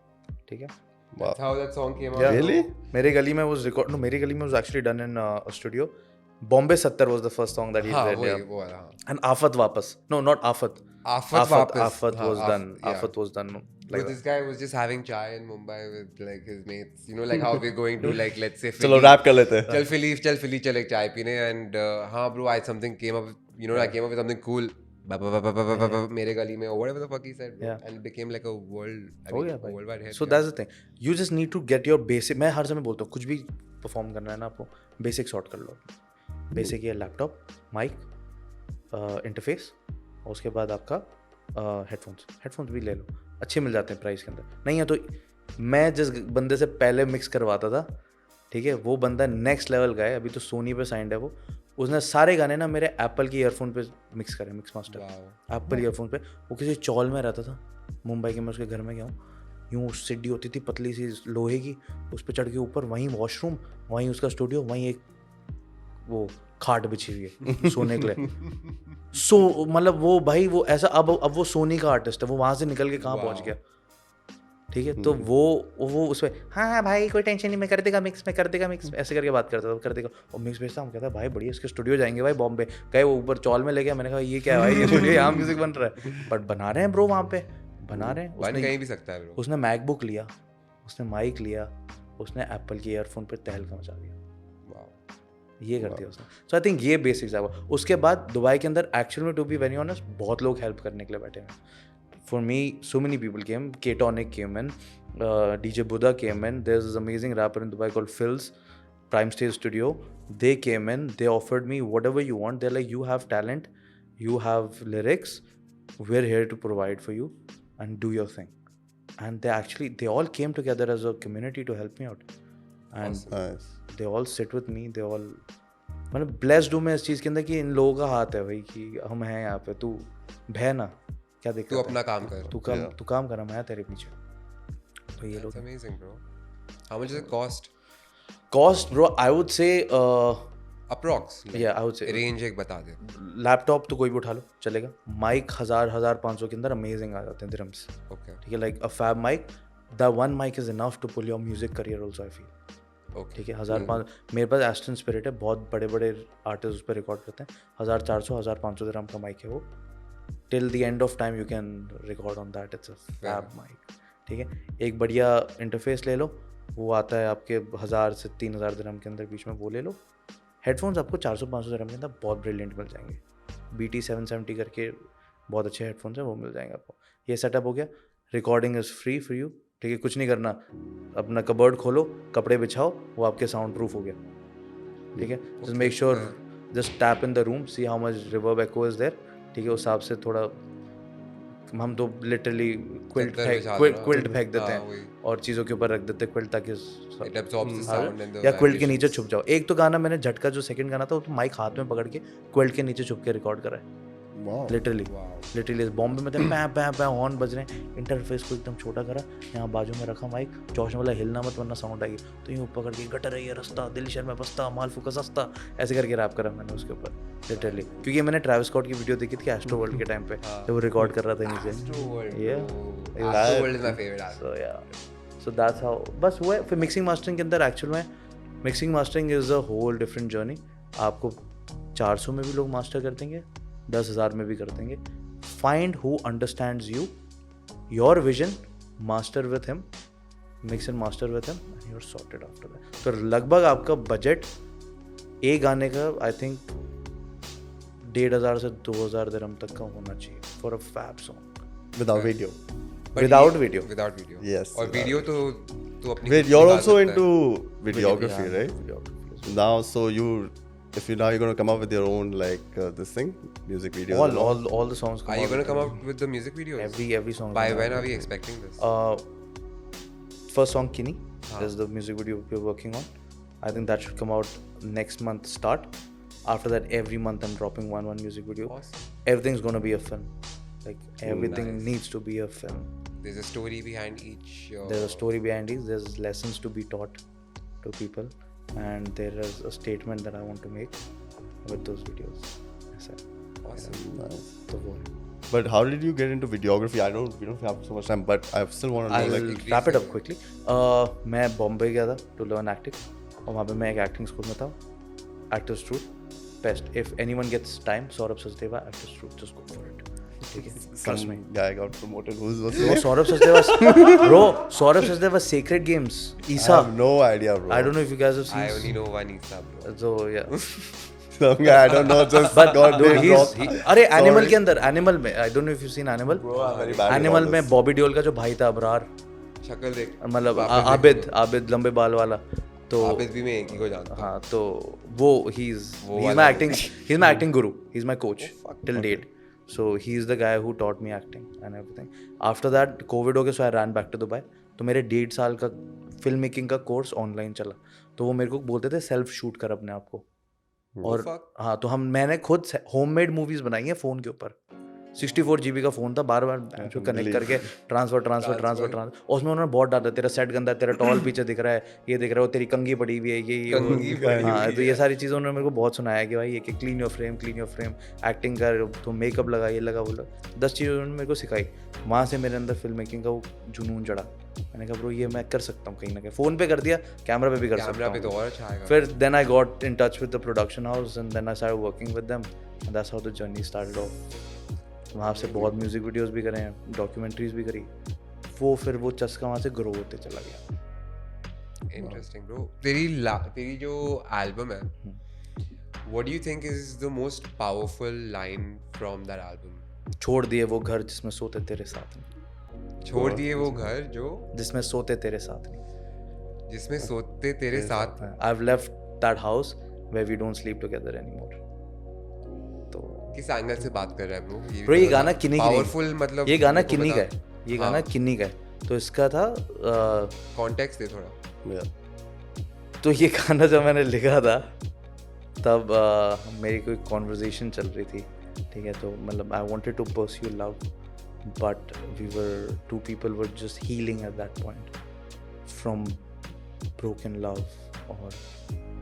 ठीक है. That's how that song came out. Yeah. Really? मेरे गली में was record, no, मेरे गली में was actually done in a studio. Bombay 70 was the first song that he हाँ, did. वही, Yeah. वो वाला, हाँ. And Afat Wapas. No, not Afat. Afat वापस. Afat was हाँ, done. yeah. Afat was done. But Like this guy was just having chai in Mumbai with like his mates. You know, like how we're going to like, let's say चलो Philly. Rap कर लेते हैं. चल Philly चल एक चाय पीने, and हाँ bro, I something came up. You know, I came up with something cool. मेरे गली में, or whatever the fuck he said, bro. Yeah. And it became like a world. Oh yeah, भाई. worldwide hit. So that's the thing. You just need to get your basic. मैं हर समय बोलता हूँ, कुछ भी परफॉर्म करना है ना आपको, बेसिक सॉर्ट कर लो. बेसिक ये लैपटॉप, माइक, इंटरफेस, और उसके बाद आपका हेडफोन्स भी ले लो, अच्छे मिल जाते हैं प्राइस के अंदर. नहीं है तो मैं जिस बंदे से पहले मिक्स करवाता था, ठीक है, वो बंदा नेक्स्ट लेवल का है, अभी तो सोनी पे साइंड है वो. उसने सारे गाने ना मेरे एप्पल की ईयरफोन पे मिक्स करे, मिक्स मास्टर एप्पल ईयरफोन पे. वो किसी चौल में रहता था मुंबई के, मैं उसके घर में गया हूँ, यूँ सीढ़ी होती थी पतली सी लोहे की, उस पर चढ़ के ऊपर, वहीं वॉशरूम, वहीं उसका स्टूडियो, वहीं एक वो खाट बिछी हुई है सोने के लिए. मतलब वो भाई वो ऐसा, अब वो सोनी का आर्टिस्ट है, वो वहाँ से निकल के कहाँ पहुँच गया. ठीक है. तो वो उसमें हाँ भाई कोई टेंशन नहीं, मैं कर देगा मिक्स ऐसे करके बात करता था, कर देगा, और मिक्स भेजता हूँ, कहता भाई बढ़िया, इसके स्टूडियो जाएंगे भाई बॉम्बे. गए वो ऊपर चौल में ले गया, मैंने कहा ये क्या है भाई, ये स्टूडियो यहाँ म्यूजिक बन रहा है, बट बना रहे हैं ब्रो, वहाँ पे बना रहे हैं. बन कहीं भी सकता है ब्रो. उसने मैकबुक लिया, उसने माइक लिया, उसने एप्पल की ईयरफोन पे तहलका मचा दिया, ये कर दिया उसने. सो आई थिंक ये बेसिक्स है. उसके बाद दुबई के अंदर एक्चुअल में, टू बी वेरी ऑनेस्ट, बहुत लोग हेल्प करने के लिए बैठे हैं. For me so many people came, K-Tonic came in, DJ Buddha came in, there's this amazing rapper in Dubai called Phils, Prime Stage Studio. They came in, they offered me whatever you want. They're like, you have talent, you have lyrics, we're here to provide for you and do your thing. And they all came together as a community to help me out. And Nice. they all sit with me, they all, मतलब blessed हूँ मैं इस चीज़ के अंदर कि इन लोगों का हाथ है भाई, कि हम हैं यहाँ पे, तू भय ना, क्या दिक्कत तू है, अपना काम कर. तू काम कर, मैं तेरे पीछे. तो ये लोग That's amazing, bro. How much does it cost? cost, bro, I would say Approx. yeah, I would say Range एक बता दे. लैपटॉप तो कोई भी उठा लो चलेगा. माइक 1000-1500 के अंदर अमेजिंग आ जाते हैं दिरहम्स. Okay. ठीक है, like a fab mic, the one mic is enough to pull your music career also, I feel. Okay. ठीक है. 1500, मेरे पास एस्टन स्पिरिट है, बहुत बड़े बड़े आर्टिस्ट उस पर रिकॉर्ड करते हैं. 1400-1500 दिरहम का माइक है वो. Till the end of time you can record on that. It's a fab mic. ठीक है. एक बढ़िया इंटरफेस ले लो, वो आता है आपके 1000 से 3000 दिरहम के अंदर बीच में, वो ले लो. हेडफोन्स आपको 400-500 दिरहम के अंदर बहुत ब्रिलियंट मिल जाएंगे. BT 770 करके बहुत अच्छे हेडफोन्स हैं, वो मिल जाएंगे आपको. ये सेटअप हो गया. Recording is free for you. ठीक है. कुछ नहीं करना, अपना कबर्ड खोलो, कपड़े बिछाओ, वो आपके साउंड प्रूफ हो गया. ठीक है. Just make sure, just tap in the room, see how much reverb echo is there. ठीक है. उस हिसाब से थोड़ा, हम तो लिटरली क्विल्ट फेंक देते हैं और चीज़ों के ऊपर रख देते हैं क्विल्ट, ताकि It absorbs the sound and the या क्विल्ट के vibrations. नीचे छुप जाओ. एक तो गाना मैंने झटका, जो सेकंड गाना था, वो तो माइक हाथ में पकड़ के क्विल्ट के नीचे छुप के रिकॉर्ड करा है. Wow. लिटरली बॉम्बे में पैं हॉर्न बज रहे हैं, इंटरफेस को एकदम छोटा करा, यहाँ बाजू में रखा माइक, चौशने वाला हिलना मत वरना साउंड आएगी, तो यूँ पकड़ के गटर है ये रास्ता, दिल्ली शहर में बसता, माल फूका सस्ता, ऐसे करके रैप करा मैंने उसके ऊपर लिटरली. क्योंकि मैंने ट्रैविस स्कॉट की वीडियो देखी थी एस्ट्रो वर्ल्ड के टाइम पे, जब वो रिकॉर्ड कर रहा था नीचे. Astro World is my favorite album. So that's how. बस वो है. फिर मिक्सिंग मास्टरिंग के अंदर एक्चुअल में mixing mastering is a whole different journey. आपको 400 में भी लोग मास्टर कर देंगे, 10,000 में भी कर देंगे. Find who understands you, your vision, master with him, mix and master with him, and you are sorted after that. तो लगभग आपका बजट एक गाने का आई थिंक 1,500 से 2,000 दिरहम तक का होना चाहिए for a fab song. Without video. But Without ये- video. Without video. Yes, और without video तो तू अपनी Wait, खुद you're निकाल also सकता है. into videography, Yeah, right? videography. Now, so you if you're going to come up with your own like this thing, music videos. All the songs. Are you going to come up with the music videos? Every song. By when are we expecting this? First song Kini is the music video we're working on. I think that should come out next month start. After that, every month I'm dropping one music video. Awesome. Everything's gonna be a film. Like everything Nice. needs to be a film. There's a story behind each. There's a story behind it. There's lessons to be taught to people, and there is a statement that I want to make with those videos. Yes, sir. Awesome. Nice. So वो है. But how did you get into videography? We don't have so much time, but I still want to know. I'll Like, wrap it up quickly. मैं बॉम्बे गया था to learn acting, और वहाँ पे मैं एक acting school में था, Actors Troupe. Best. If anyone gets time, Saurabh Sachdeva, Actors Troupe, just go for it. ठीक है? Trust me. guy got promoted. Who's No, Saurabh Sachdeva. Bro, Saurabh Sachdeva, Sacred Games, I Isa. have no idea, bro. I don't know if you guys have I seen. only know one Isa, bro. So yeah. Some guy I don't know. Just But got dude, name dropped. अरे animal Sorry. के अंदर, animal में, I don't know if you've seen animal. Bro, I'm very bad. Animal with all में this. Bobby Deol का जो भाई था अबरार, शक्ल देख. मतलब वापस आबिद लंबे बाल वाला. तो आबिद भी मैं एक ही को जानता हूँ. हाँ, तो वो he's वाला my acting guru. He's my coach till date. So he's the guy who taught me acting and everything. After that COVID हो गया, so I ran back to Dubai. तो मेरे 1.5 साल का फिल्म मेकिंग का कोर्स ऑनलाइन चला. तो वो मेरे को बोलते थे सेल्फ शूट कर अपने आप को. और हाँ, तो मैंने खुद होममेड मूवीज बनाई है फ़ोन के ऊपर. 64 GB का फ़ोन था, बार जो कनेक्ट करके ट्रांसफर. उसमें उन्होंने बहुत डाला, तेरा सेट गंदा है, तेरा टॉल पीछे दिख रहा है, ये दिख रहा है, वो तेरी कंघी पड़ी हुई है, ये हाँ. तो ये सारी चीज़ें उन्होंने मेरे को बहुत सुनाया कि भाई ये क्लीन योर फ्रेम, एक्टिंग कर, तो मेकअप लगा, ये लगा, वो लगा. 10 चीज़ें उन्होंने मेरे को सिखाई. वहाँ से मेरे अंदर फिल्म मेकिंग का वो जुनून चढ़ा. मैंने कहा ब्रो ये मैं कर सकता हूँ कहीं ना कहीं. फ़ोन पे कर दिया, कैमरा पे भी कर सकता कैमरा पे हूँ. तो और अच्छा आएगा. फिर then I got in touch with the production house and then I started working with them and that's how the journey started off. वहाँ से बहुत म्यूजिक वीडियोस भी करे हैं, डॉक्यूमेंट्रीज भी करी. फिर वो चस्का वहाँ से ग्रो होते चला गया. Interesting, bro. तेरी जो एल्बम है, what do you think is the most powerful line from that album? छोड़ दिए वो घर जिसमें सोते तेरे साथ नहीं, छोड़ दिए वो घर जो जिसमें सोते तेरे साथ नहीं. जिसमें सोते तेरे साथ. I've left that house where we don't sleep together anymore. तो किस एंगल से बात कर रहा है ब्रो? ब्रो ये गाना किन्नी पावरफुल मतलब ये गाना किन्नी का है. ये गाना किन्नी का है. तो इसका था कॉन्टेक्स्ट दे थोड़ा. Yeah. तो ये गाना जब मैंने लिखा था तब मेरी कोई कॉन्वर्जेशन चल रही थी. ठीक है, तो मतलब I wanted to pursue love but we were two people were just healing at that point from broken love और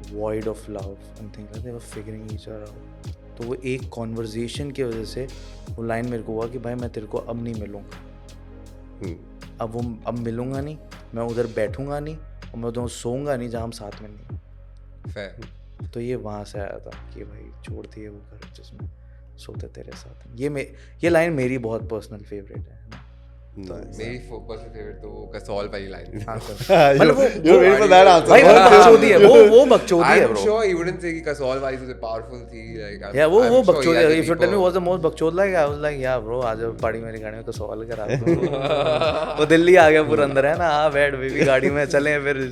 void of love and things like they were figuring each other out. तो वो एक conversation की वजह से वो line मेरे को हुआ कि भाई मैं तेरे को अब नहीं मिलूँगा. अब मिलूँगा नहीं, मैं उधर बैठूँगा नहीं और मैं उधर सोऊंगा नहीं जहाँ हम साथ में नहीं. Fair. तो ये वहाँ से आया था कि भाई छोड़ दिए वो घर जिसमें सोते तेरे साथ. ये लाइन मेरी बहुत पर्सनल फेवरेट है. Nice. मेरी पर्सनल फेवरेट तो वो कसौल वाली लाइन. हाँ सर. मतलब you're waiting for that answer. भाई वो बकचोदी है, वो बकचोदी है I'm bro. sure he wouldn't say कि कसौल वाली सबसे powerful थी. Like Yeah, वो I'm sure बकचोदी he है. has a If you tell me deeper- what's the most बकचोद like, I was like yeah bro, आज पहाड़ी मेरी गाड़ी में कसौल के रात को वो दिल्ली आ गया पूरा अंदर है ना. हाँ बैठ बेबी गाड़ी में चले, फिर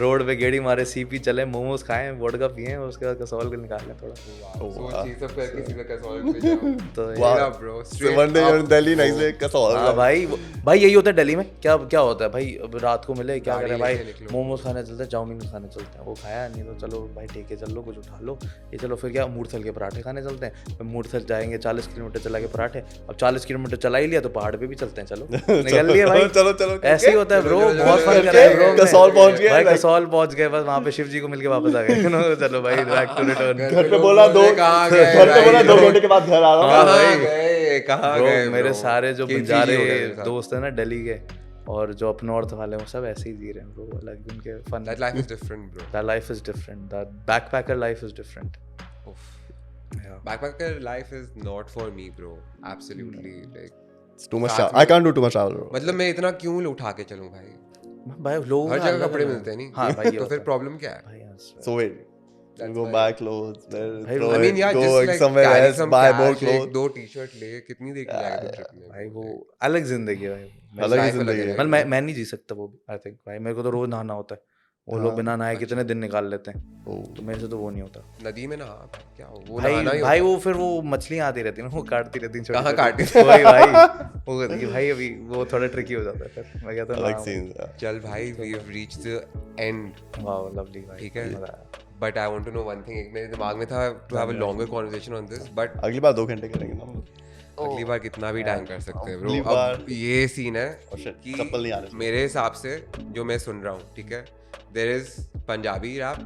रोड पे गेड़ी मारे, सीपी चले, मोमोज खाएं, वोडका पिए, उसके बाद कसौल को निकालें थोड़ा. सोच ये सब करके सीधा कसौल पे जाओ. तो Wow. Yeah, bro. So Straight one day up. you're in Delhi, next day Kasol. हाँ भाई यही होता है दिल्ली में. क्या होता है भाई, अब रात को मिले क्या गाड़ी करें भाई, लेके निकलो. मोमोज खाने चलते हैं, चाउमीन खाने चलते हैं. वो खाया नहीं तो चलो भाई ठेके चल लो, कुछ उठा लो. ये चलो फिर क्या मूर्थल के पराठे खाने चलते हैं. फिर मूर्थल जाएंगे 40 किलोमीटर चला के पराठे. अब 40 किलोमीटर चला ही लिया तो पहाड़ पे भी चलते हैं. चलो निकल लिए भाई. चलो ऐसे ही होता है ब्रो. चलो, बहुत फन चलो, करा है ब्रो. कसौल पहुंच गए, भाई like- कसौल पहुंच गए, बस वहाँ पे शिव जी को मिलके वापस आ गए. चलो भाई बैक टू रिटर्न. घर पे बोला दो कहाँ गए घर पे बोला भाई? 2 घंटे के बाद घर आ रहा हूँ. भाई। कहाँ ब्रो गए मेरे bro? सारे जो KCG बंजारे हो गए मेरे साथ. दोस्त हैं ना दिल्ली के और जो अप नॉर्थ वाले हैं, वो सब ऐसे ही जी रहे हैं ब्रो. लाइक उनके fun. That life is different, bro. That life is different. That backpacker life is different. Oof. Yeah. Backpacker life is not for me, bro. Absolutely. Like, It's too much travel. I can't do too much travel, bro. मतलब मैं इतना क्यों उठा के चलूं भाई? भाई लोगों हर का जगह अलग कपड़े अलग- मिलते हैं नहीं. हाँ भाई ये तो फिर होता प्रॉब्लम क्या है. है? भाई yes. So wait. You That's go why. buy clothes, then भाई, throw I I mean, it, yeah, go just like somewhere carry else, some buy more cash, एक clothes. दो टी-शर्ट ले, कितनी देर के जाएगा तू ट्रिप में? भाई वो अलग जिंदगी है भाई. अलग ही life जिंदगी है. है. मतलब मैं नहीं जी सकता वो. आई थिंक भाई मेरे को तो रोज नहाना होता है. वो लोग बिना नहाए कितने दिन निकाल लेते हैं, तो मेरे से तो वो नहीं होता नदी में नहा क्या वो भाई। नहाना ही भाई होता वो फिर वो मछलियाँ आती रहती है ना, वो काटती रहती हैं कहाँ काटती छोटी वही भाई वो कहती है, भाई अभी वो थोड़ा ट्रिकी हो जाता है, फिर मैं कहता Like हूँ scenes. है। चल भाई we have reached the end वाह लवली भाई, ठीक है मजा आया। But I want to know one thing, मेरे दिमाग में था to have a longer conversation on this, but अगली बार 2 घंटे करेंगे ना हम लोग। अगली बार कितना भी टाइम कर सकते हैं ब्रो। अगली अब बार- ये सीन है Oh shit, कि चप्पल नहीं आने से। मेरे हिसाब से जो मैं सुन रहा हूँ ठीक है, there is Punjabi rap,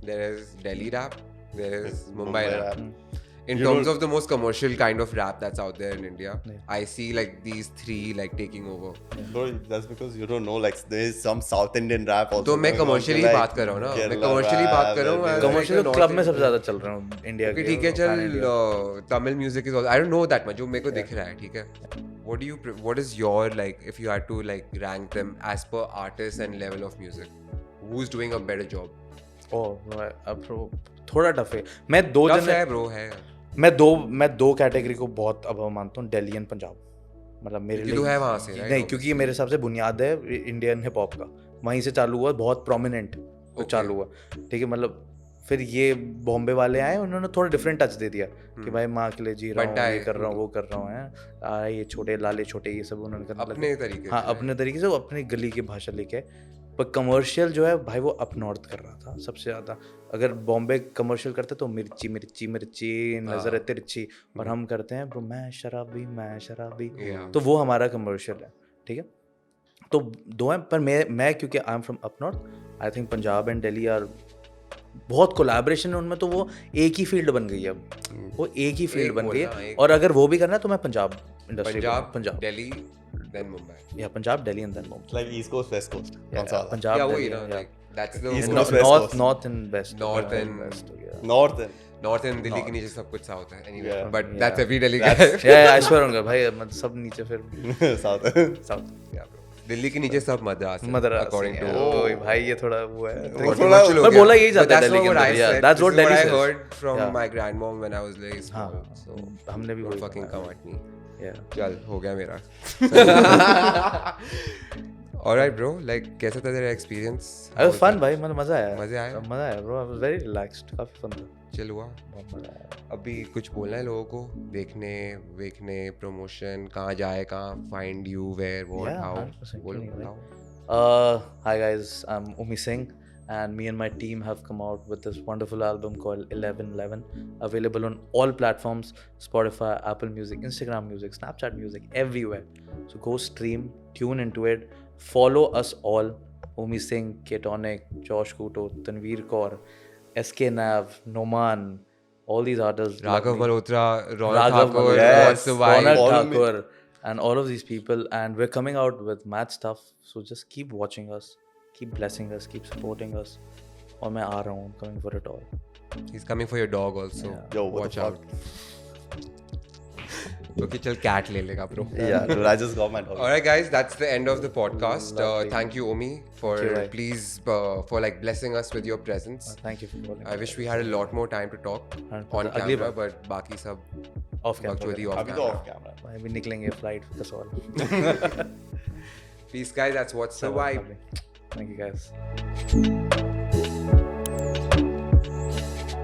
there is Delhi rap, there is Mumbai rap. In You terms don't- of the most commercial kind of rap that's out there in India, Yeah. I see like these three like taking over. Bro, that's because you don't know, like there is some South Indian rap also. तो मैं going on, commercially like बात कर रहा हूँ ना, मैं Kerala commercially rap, बात कर रहा हूँ, like मैं- this. कमर्शियल North क्लब में Indian- सबसे ज्यादा चल रहा हूँ इंडिया Okay, के, ठीक है pan चल India। Tamil music is also, I don't know that much, जो मेरे को दिख रहा है ठीक है. What is your like if you had to like rank them as per artist and level of music, who's doing a better job? अब थोड़ा टफ है। मैं दो Tough जने है bro है. मैं दो कैटेगरी को बहुत अब मानता हूँ, दिल्ली एंड पंजाब। मतलब मेरे क्योंकि तू है वहाँ से, right? नहीं, क्योंकि ये मेरे हिसाब से बुनियाद है इंडियन हिप हॉप का, वहीं से चालू हुआ, बहुत प्रोमिनेंट Okay. चालू हुआ ठीक है। मतलब फिर ये बॉम्बे वाले आए, उन्होंने थोड़ा डिफरेंट टच दे दिया कि भाई माँ के लिए जी रहा बंटा हूँ, है। ये कर रहा हूँ, वो कर रहा हूँ, ये छोटे लाले छोटे ये सब उन्होंने करने लगे। अपने तरीके हाँ से। अपने तरीके से, वो अपनी गली की भाषा लेके। पर कमर्शियल जो है भाई वो अप नॉर्थ कर रहा था सबसे ज़्यादा। अगर बॉम्बे कमर्शियल करते तो मिर्ची मिर्ची मिर्ची नजर है तिरछी, और हम करते हैं ब्रो मैं शराबी, Yeah. तो वो हमारा कमर्शियल है ठीक है। तो दो हैं, पर मैं क्योंकि I am from up north, I think Punjab and Delhi are बहुत कोलैबोरेशन है उनमें, तो वो एक ही फील्ड बन गई है अब, वो एक ही फील्ड एक बन गई बोलना, है। एक- और अगर वो भी करना है तो मैं Punjab industry, Punjab Delhi then Mumbai. या Punjab Delhi and then Mumbai, Like East Coast, West Coast. कौन सा वाला? पंजाब Yeah, वही दिल्ली, ना, yeah. like that's the East most- Coast, West Coast. North and west, North and west हो गया। North and North and Delhi के नीचे सब कुछ south है anyway, Yeah. but Yeah. that's every Delhi guy. I swear होगा भाई, मतलब सब नीचे फिर South. South Yeah, bro. Delhi के नीचे सब मद्रास है, मद्रास according to ओए भाई ये थोड़ा वो है वो tricky। थोड़ा- Controversial हो मैं गया. बोला यही But जाता है that's दिल्ली not के what I अंदर, yeah, said. that's This what is Delhi I says. heard from Yeah. my grandmom when I was very small. हाँ, So हमने भी don't वही fucking come at me. Yeah. चल हो गया मेरा. Alright bro, like कैसा था तेरा experience? I was fun भाई, मतलब मजा आया। मजे आए? मजा आया bro, I was very relaxed, काफी fun था, चिल हुआ. बहुत मजा आया। अभी कुछ बोलना है लोगों को, देखने प्रमोशन, कहाँ जाए, कहाँ find you, where, what, Yeah, how, 100% बोलो क्यों नहीं बताओ. Hi guys, I'm Umi Singh, and me and my team have come out with this wonderful album called 1111, available on all platforms: Spotify, Apple Music, Instagram Music, Snapchat Music, everywhere. So go stream, tune into it, follow us all: Umi Singh, Ketonic, Josh Kuto, Tanveer Kaur, SK Nav, Noman, all these artists. Raghav Malhotra, Ronak Raghav Thakur, Malhotra, yes, What's the Vibe? Ronak Follow me. Thakur, and all of these people, and we're coming out with mad stuff. So just keep watching us, keep blessing us, keep supporting us. और मैं आ रहा हूँ, coming for it all. He's coming for your dog also. Yeah. Yo, what Watch the out. fuck? Okay, चल cat ले लेगा bro. Yeah, dude, I just got my dog. Alright guys, that's the end of the podcast. Thank you Omi for Thank you, Rai. please for like blessing us with your presence. Thank you for calling. I wish we had a lot more time to talk And on अगली camera, bar but बाकी सब off camera. बकचोदी off अभी तो camera. off camera. भाई भी निकलेंगे flight that's all. Peace guys, that's What's the Vibe. Thank you guys.